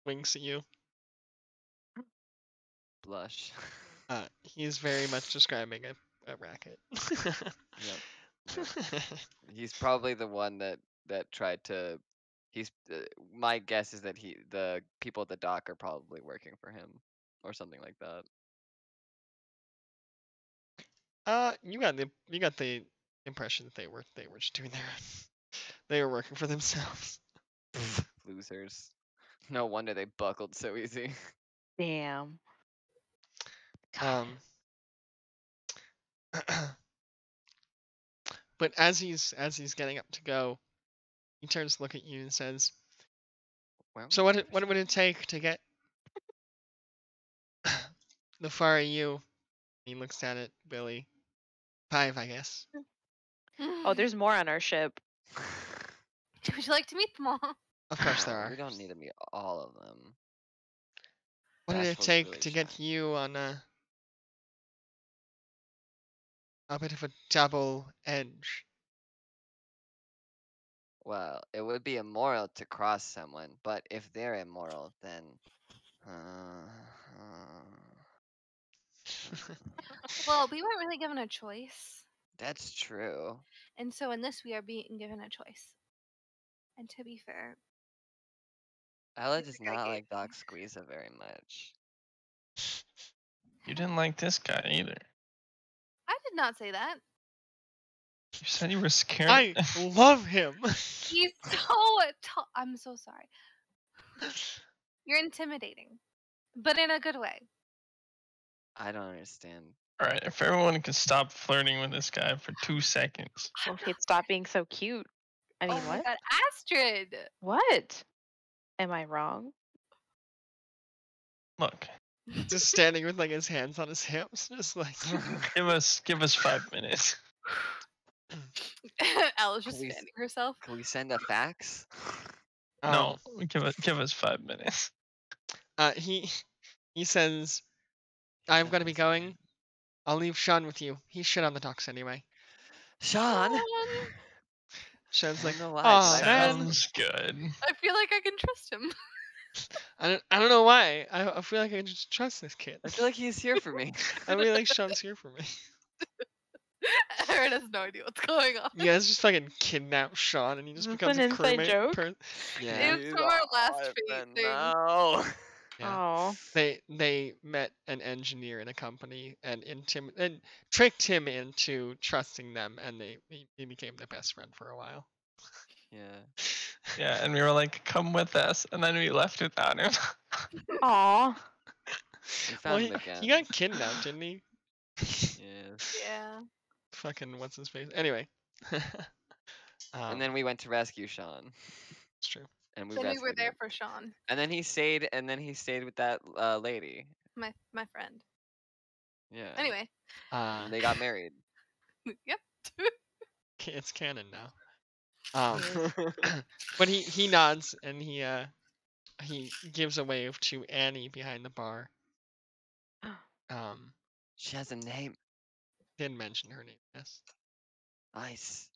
winks at you. Blush. He is very much describing a racket. Yep. He's probably the one that tried to. He's my guess is that the people at the dock are probably working for him or something like that. You got the impression that they were just doing they were working for themselves. Losers. No wonder they buckled so easy. Damn. God. But as he's getting up to go, he turns to look at you and says, "So what would it take to get the far you?" He looks down at Billy. 5, I guess. Oh, there's more on our ship. Would you like to meet them all? Of course there No, are. We don't need to meet all of them. What did it Bashful's take really to get shy. you on a bit of a double edge? Well, it would be immoral to cross someone, but if they're immoral, then. Well, we weren't really given a choice. That's true. And so in this, we are being given a choice. And to be fair, Ella I does think I not gave like Doc Squeezer very much. You didn't like this guy either. I did not say that. You said you were scared. I love him. He's so tall. I'm so sorry. You're intimidating, but in a good way. I don't understand. Alright, if everyone could stop flirting with this guy for 2 seconds. Well, he'd stop being so cute. I mean, Oh my what? god, Astrid! What? Am I wrong? Look, Just standing with like his hands on his hips, just like give us 5 minutes. Ella's just Can we- fanning herself. Can we send a fax? No, give us 5 minutes. He says, "I'm gonna be going. I'll leave Sean with you. He's shit on the docks anyway." Sean? Sean's I like, don't know why, "Aw, but I man, Sounds good. I feel like I can trust him. I don't know why. I feel like I just trust this kid. I feel like he's here for me. I really like Sean's here for me." Aaron has no idea what's going on. You guys just fucking kidnap Sean and he just Is this becomes an a inside crewmate. joke? Yeah. It was from our last fate thing. No. Yeah. Oh. They met an engineer in a company and tricked him into trusting them, and he became their best friend for a while. Yeah. Yeah, and we were like, come with us, and then we left without him. Aw. We Well, found him again. he got kidnapped, didn't he? Yes. Yeah. Fucking what's his face? Anyway. And then we went to rescue Sean. It's true. And we Then we rescued were there him. for Sean. And then he stayed with that lady. my friend. Yeah. Anyway, And they got married. yep. It's canon now. Yes. But he nods and he gives a wave to Annie behind the bar. She has a name. Didn't mention her name. Yes. Nice.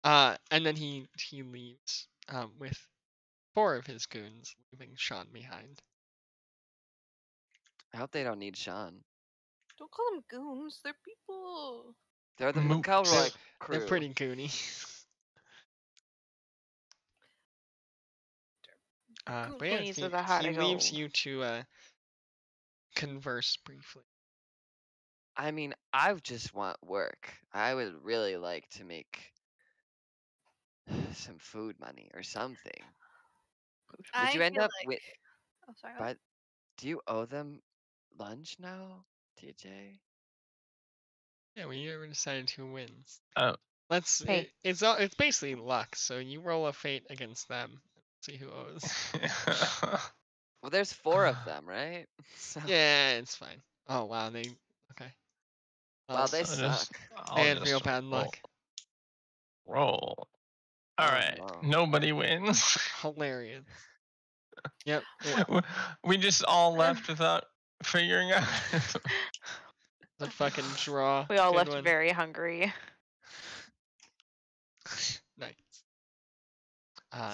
And then he leaves with 4 of his goons, leaving Sean behind. I hope they don't need Sean. Don't call them goons. They're people. They're the Mooks. McElroy crew. They're pretty goony. But yeah, Goonies with a heart he of leaves gold. you to converse briefly. I mean, I just want work. I would really like to make some food money or something. Did I you end feel up like. with? Oh, sorry. go ahead. But do you owe them lunch now, TJ? Yeah, we never decided who wins. Oh. Hey. It's basically luck. So you roll a fate against them, see who owes. Well, there's 4 of them, right? So, Yeah, it's fine. Oh wow, okay. wow, they So just- suck. They I'll had real just bad luck. Roll. Oh, All right. no. Nobody wins. Hilarious. Yep. We just all left without figuring out. The fucking draw. We all Good left one. very hungry. Nice.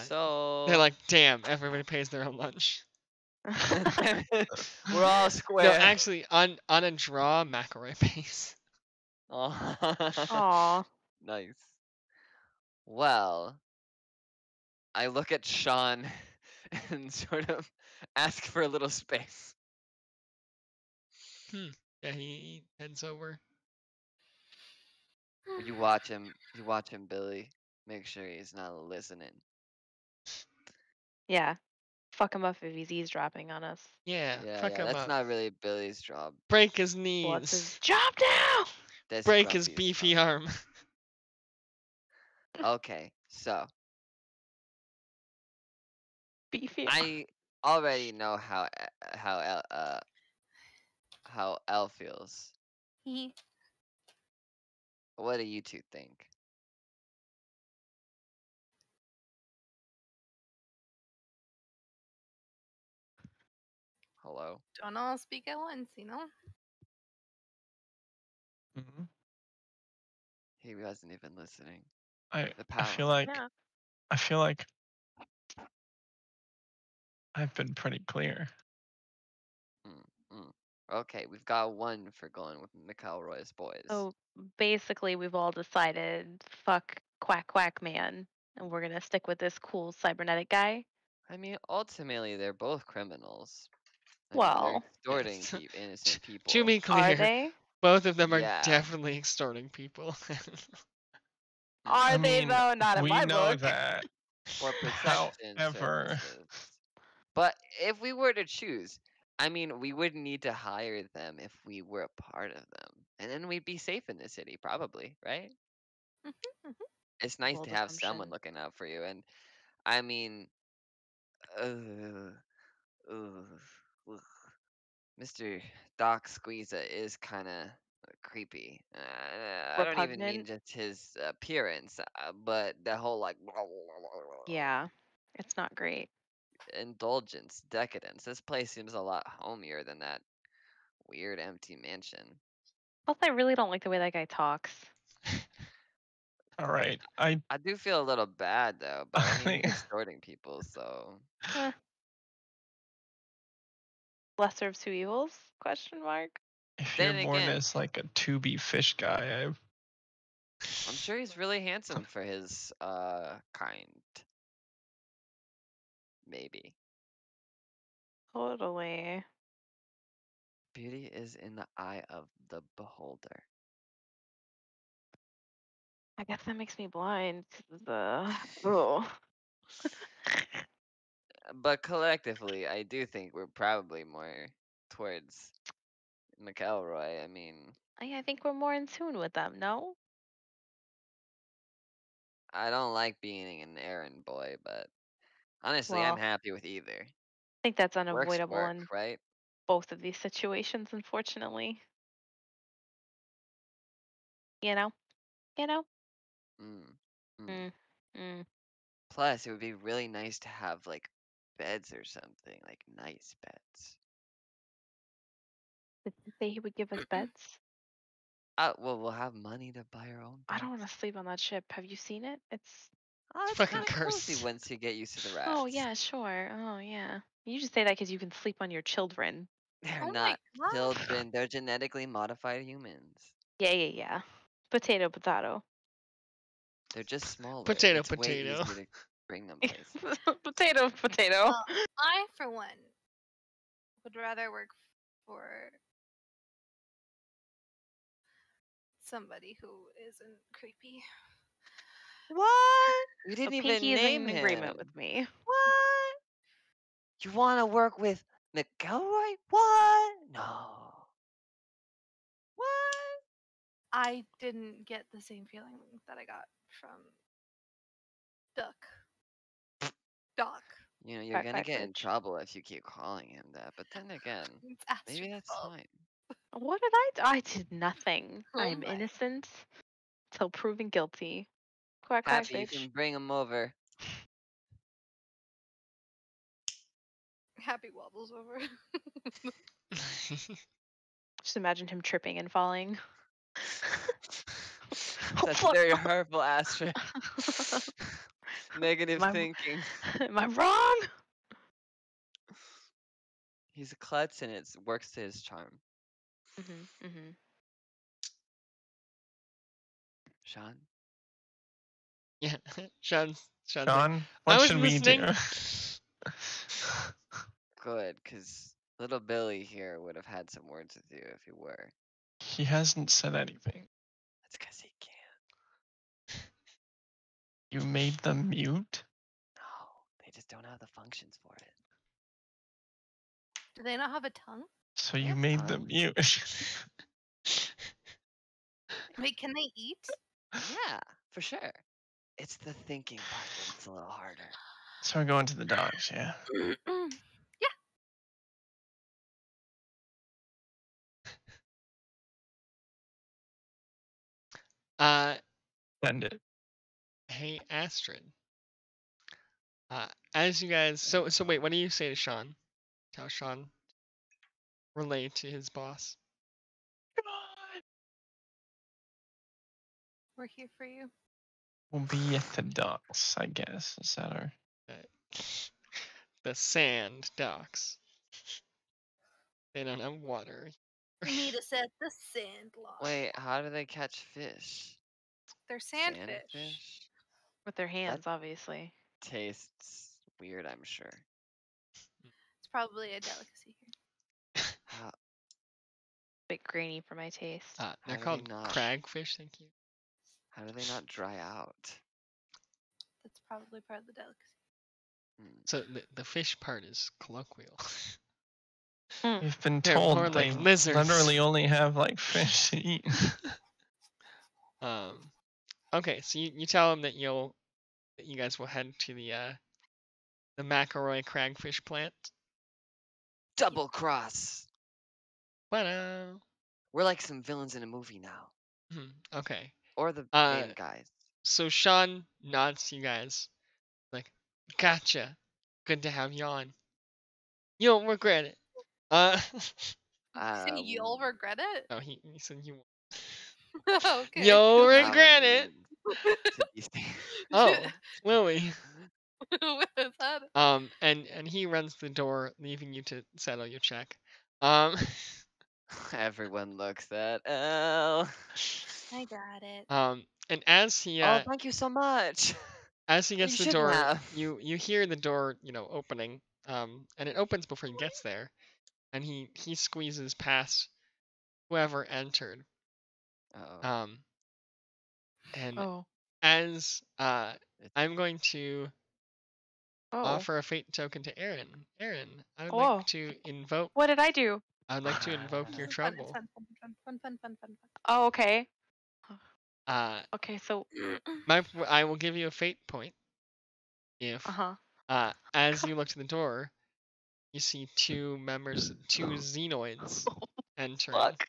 So They're like, damn, everybody pays their own lunch. we're all No, square. actually, on a draw, McElroy pays. Aw. Nice. Well, I look at Sean and sort of ask for a little space. Yeah, he heads over. You watch him. You watch him, Billy. Make sure he's not listening. Yeah. Fuck him up if he's eavesdropping on us. Yeah, Yeah, fuck yeah. him That's up. not really Billy's job. Break his What's knees. his job now? That's Break his Grumpy's beefy job. arm. Okay, so Beefy. I already know how Elle feels. He. What do you 2 think? Hello. Don't all speak at once, you know. Mhm. He wasn't even listening. I The feel power. like Yeah. I feel like I've been pretty clear. Okay, we've got 1 for going with McElroy's boys. So basically, we've all decided fuck Quack Quack Man, and we're gonna stick with this cool cybernetic guy. I mean, ultimately, they're both criminals. I mean, Well, they're extorting Yes. innocent people. To be are clear, they? both of them are Yeah. definitely extorting people. Are I they mean, though? Not in we my know book. that. For protection However, services. But if we were to choose, I mean, we wouldn't need to hire them if we were a part of them. And then we'd be safe in the city, probably, right? It's nice Bold to have someone assumption. looking out for you. And I mean, ugh, ugh. Mr. Doc Squeeza is kind of creepy. I don't even mean Repugnant. just his appearance, but the whole like Yeah, it's not great. indulgence, decadence. This place seems a lot homier than that weird empty mansion. Plus, I really don't like the way that guy talks. all right. I do feel a little bad though, but I mean, he's I- extorting people, so Lesser of two evils? Question mark. if Then you're born again- as like a 2B fish guy, I'm sure he's really handsome for his kind. Maybe. Totally. Beauty is in the eye of the beholder. I guess that makes me blind. 'Cause the oh. But collectively, I do think we're probably more towards McElroy. I mean, I think we're more in tune with them. No. I don't like being an errand boy, but honestly, I'm Well, happy with either. think that's Work's unavoidable work, in right? both of these situations, unfortunately. You know? You know? Mm. Mm. Mm. Mm. Plus, it would be really nice to have like beds or something, like nice beds. Did he say he would give us beds? Well, we'll have money to buy our own I don't beds. want to sleep on that ship. Have you seen it? It's Oh, it's fucking kind of cozy cursed. once you get used to the rats. Oh yeah, sure. Oh yeah. You just say that because you can sleep on your children. They're Oh my not god. children. They're genetically modified humans. Yeah. Potato. They're just smaller. Potato, It's way potato. easier to bring them places. Potato. Well, I, for one, would rather work for somebody who isn't creepy. What? You So didn't even Pinky is name in agreement him. with me. What? You want to work with McElroy? What? No. What? I didn't get the same feeling that I got from Doc. You know, you're Quack, gonna quack, get in fudge. trouble if you keep calling him that. But then again, It's maybe Astrid's that's fault. fine. What did I do? I did nothing. Oh I am my. innocent till proven guilty. Quack, quack, Happy, you bitch. can bring him over. Happy wobbles over. Just imagine him tripping and falling. That's very hurtful, Astrid. Negative Am I- thinking. Am I wrong? He's a klutz and it works to his charm. Mm-hmm. Sean? Yeah, Sean's like, Sean, I what was should we listening. do? Good, because little Billy here would have had some words with you if you were. He hasn't said anything. That's because he can't. You made them mute? No, they just don't have the functions for it. Do they not have a tongue? So They you have made them tongues. mute. Wait, can they eat? Yeah, for sure. It's the thinking part that's a little harder. So we're going to the dogs, yeah. Send it. Hey Astrid. As you guys, so wait, what do you say to Sean? How Sean relate to his boss? We're here for you. We'll be at the docks, I guess. Is that our... The sand docks. They don't have water. We need to set the sand line. Wait, how do they catch fish? They're sandfish. With their hands, obviously. Tastes weird, I'm sure. It's probably a delicacy here. How, Bit grainy for my taste. They're How do they called not- cragfish, thank you. how do they not dry out? That's probably part of the delicacy. So the fish part is colloquial. We've been They're told more they like lizards. literally only have like fish to eat. Okay, so you tell them that you guys will head to the McElroy cragfish plant. Double cross! Ta-da! We're like some villains in a movie now. Okay. Or the game guys. So Sean nods to you guys, like, gotcha. Good to have you on. You won't regret it. Say you'll regret it? No, he said you won't. Okay. You'll regret it. To be seen. Oh, Lily. What is that? And he runs the door, leaving you to settle your check. Everyone looks at Elle. I got it. And as he Oh, thank you so much. as he gets You the should door, have. you hear the door, opening. And it opens before he gets there, and he squeezes past whoever entered. Oh. And Oh. as I'm going to Oh. offer a fate token to Aaron. Aaron, I would Oh. like to invoke. What did I do? I'd like to invoke your trouble. Fun. Oh, okay. Okay, so I will give you a fate point if uh-huh. as you look to the door, you see two xenoids entering. Fuck.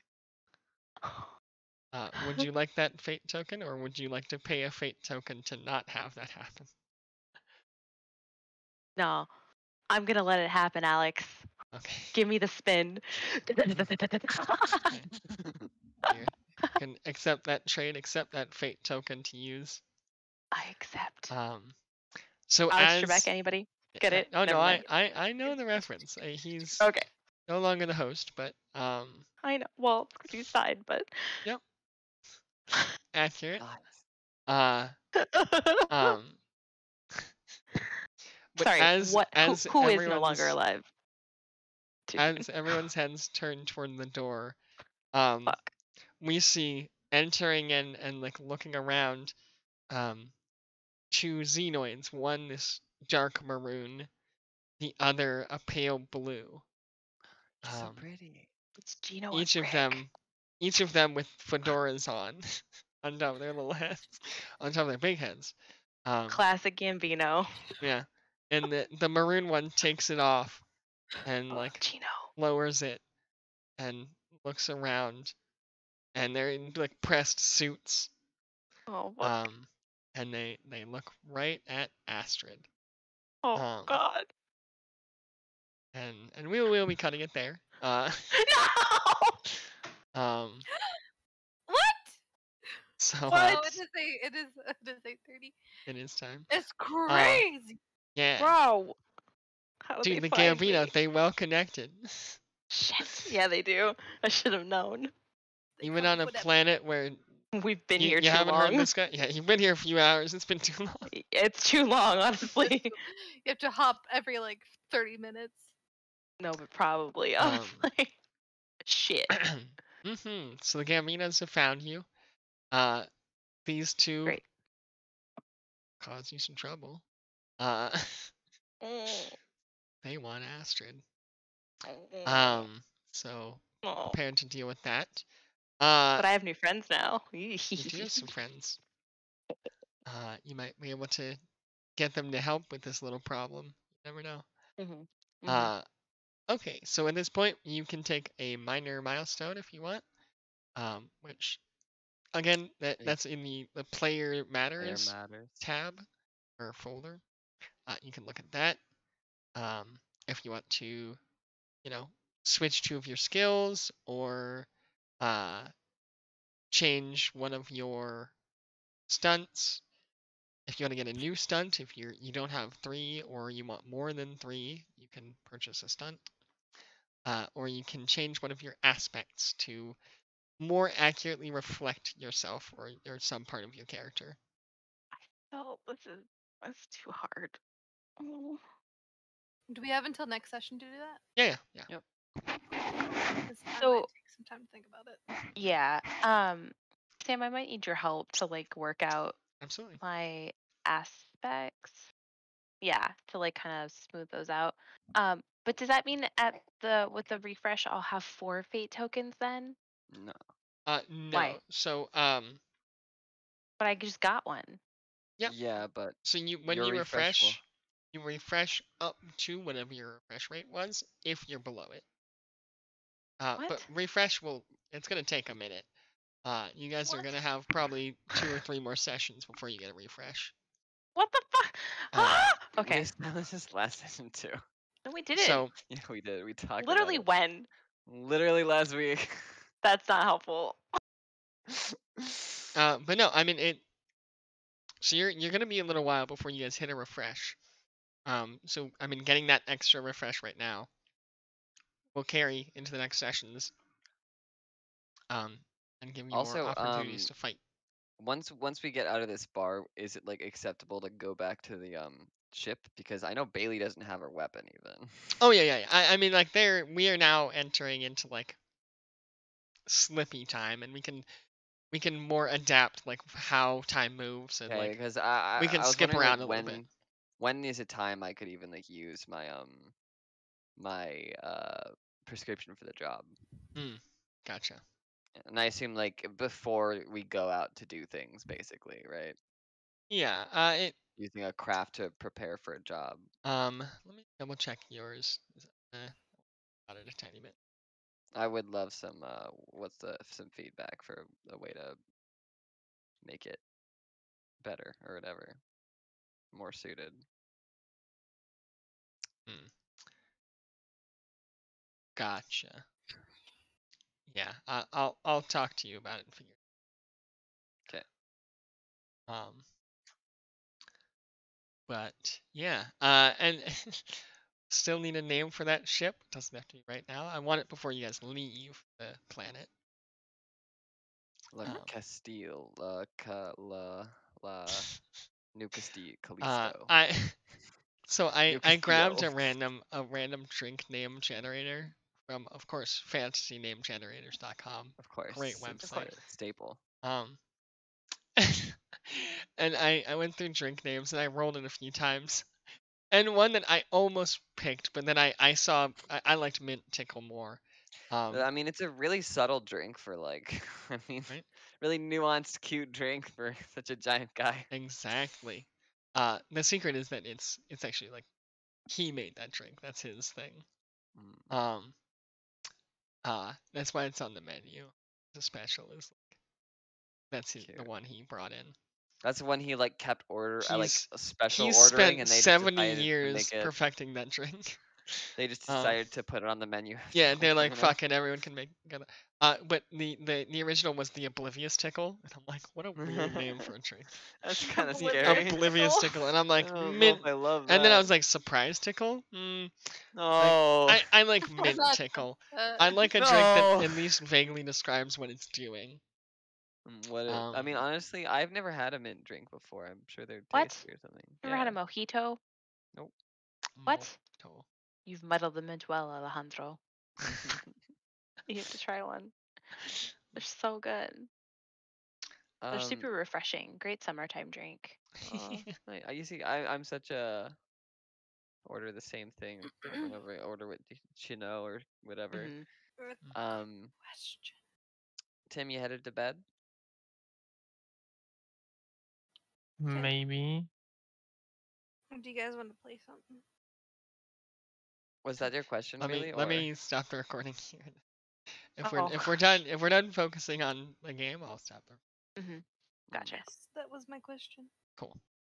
Would you like that fate token, or would you like to pay a fate token to not have that happen? No, I'm gonna let it happen, Alex. Okay. Give me the spin. You can accept that trade, accept that fate token to use. I accept. So Alex as Trebek, anybody get it? Oh Never no, mind. I know the reference. He's Okay, no longer the host, but I know. Well, because you died, but. Yep. Accurate. Nice. Um. But Sorry. as What? as Who is no longer everyone's alive? Too soon. as everyone's heads turn toward the door, Fuck. we see entering and like looking around, two xenoids. One this dark maroon, the other a pale blue. She's so pretty. It's Gino Each and of Rick. each of them with fedoras on top of their little heads, on top of their big heads. Classic Gambino. Yeah, and the maroon one takes it off and like Gino. lowers it and looks around, and they're in like pressed suits. Oh fuck. And they look right at Astrid. Oh God. And we'll be cutting it there. No. What? So What? Oh, it is 8:30. it is time. It's crazy. Yeah. Bro. How did Dude, they the find Gambino, me? they well connected. Shit. Yeah, they do. I should have known. They Even come on a for that- planet where We've been you here too haven't heard long. this guy. Yeah, you've been here a few hours. It's been too long. It's too long, honestly. You have to hop every like 30 minutes. No, but probably, Um, honestly. Shit. So the Gambinos have found you. These two Great. cause you some trouble. Oh. They want Astrid. Oh. So Oh. prepare to deal with that. But I have new friends now. You do have some friends. You might be able to get them to help with this little problem. You never know. Mhm. Okay, so at this point, you can take a minor milestone if you want. Which, again, that's in the player matters Player matters. tab or folder. You can look at that. If you want to, switch two of your skills or change one of your stunts. If you want to get a new stunt, if you don't have 3 or you want more than 3, you can purchase a stunt. Or you can change one of your aspects to more accurately reflect yourself or some part of your character. Oh, that's too hard. Oh. Do we have until next session to do that? Yeah. Yep. 'Cause I So- might take some time to think about it. Yeah. Sam, I might need your help to like work out Absolutely. my aspects. Yeah, to like kind of smooth those out. But does that mean with the refresh I'll have 4 fate tokens then? No. No. Why? So But I just got one. Yep. Yeah, but So when your you refresh refresh, you refresh up to whatever your refresh rate was if you're below it. But What? refresh it's gonna take a minute. You guys are What? gonna have probably 2 or 3 more sessions before you get a refresh. What the fuck? Okay. That was just last session too. No, we didn't. So Yeah, we did. We talked Literally about when? it. Literally last week. That's not helpful. but no, I mean it. So you're gonna be a little while before you guys hit a refresh. So I mean getting that extra refresh right now will carry into the next sessions. And give you Also, more opportunities to fight. Once we get out of this bar, is it like acceptable to go back to the ship? Because I know Bailey doesn't have her weapon even. Oh yeah. I mean like we are now entering into like slippy time, and we can more adapt like how time moves and Okay, like because we can I was skip wondering, around like, a little bit. when is a time I could even like use my my prescription for the job? Gotcha. And I assume like before we go out to do things, basically, right? Yeah. Using a craft to prepare for a job. Let me double check yours. About it a tiny bit. I would love some some feedback for a way to make it better or whatever, more suited. Gotcha. Yeah, I'll talk to you about it and figure. 'Kay. But yeah, and still need a name for that ship. Doesn't have to be right now. I want it before you guys leave the planet. La Um, Castile, la New Castile, Callisto. I New grabbed a Castillo. random drink name generator from, of course, fantasynamegenerators.com. Of course. Great It's website. a staple. And I went through drink names and I rolled it a few times. And one that I almost picked, but then I saw I liked Mint Tickle more. I mean, it's a really subtle drink for like, I mean, Right? really nuanced, cute drink for such a giant guy. Exactly. The secret is that it's actually like he made that drink. That's his thing. Mm. That's why it's on the menu. The special is like that's the Cute. one he brought in. That's when he like kept like He's a special He's ordering, spent and they just 70 decided to years make it. perfecting that drink. They just Um, decided to put it on the menu. Yeah, after they're like, ordering it. fuck it, everyone can make it. But the original was the Oblivious Tickle, and I'm like, what a weird name for a drink. That's kind of Oblivious scary. Oblivious Tickle, and I'm like, I don't know mint. if I love that. And then I was like, Surprise Tickle? No. I like What's Mint that? Tickle. I like a drink that No. at least vaguely describes what it's doing. I mean, honestly, I've never had a mint drink before. I'm sure they're What? tasty or something. Never had a mojito? Nope. What? Mojito. You've muddled the mint well, Alejandro. You have to try one. They're so good. They're super refreshing. Great summertime drink. You see, I'm such a order the same thing whenever I order what you know or whatever. Question. Tim, you headed to bed? Maybe. Do you guys want to play something? Was that your question? Let me stop the recording here. If Oh. we're done focusing on the game, I'll stop the. Gotcha. Yes, that was my question. Cool.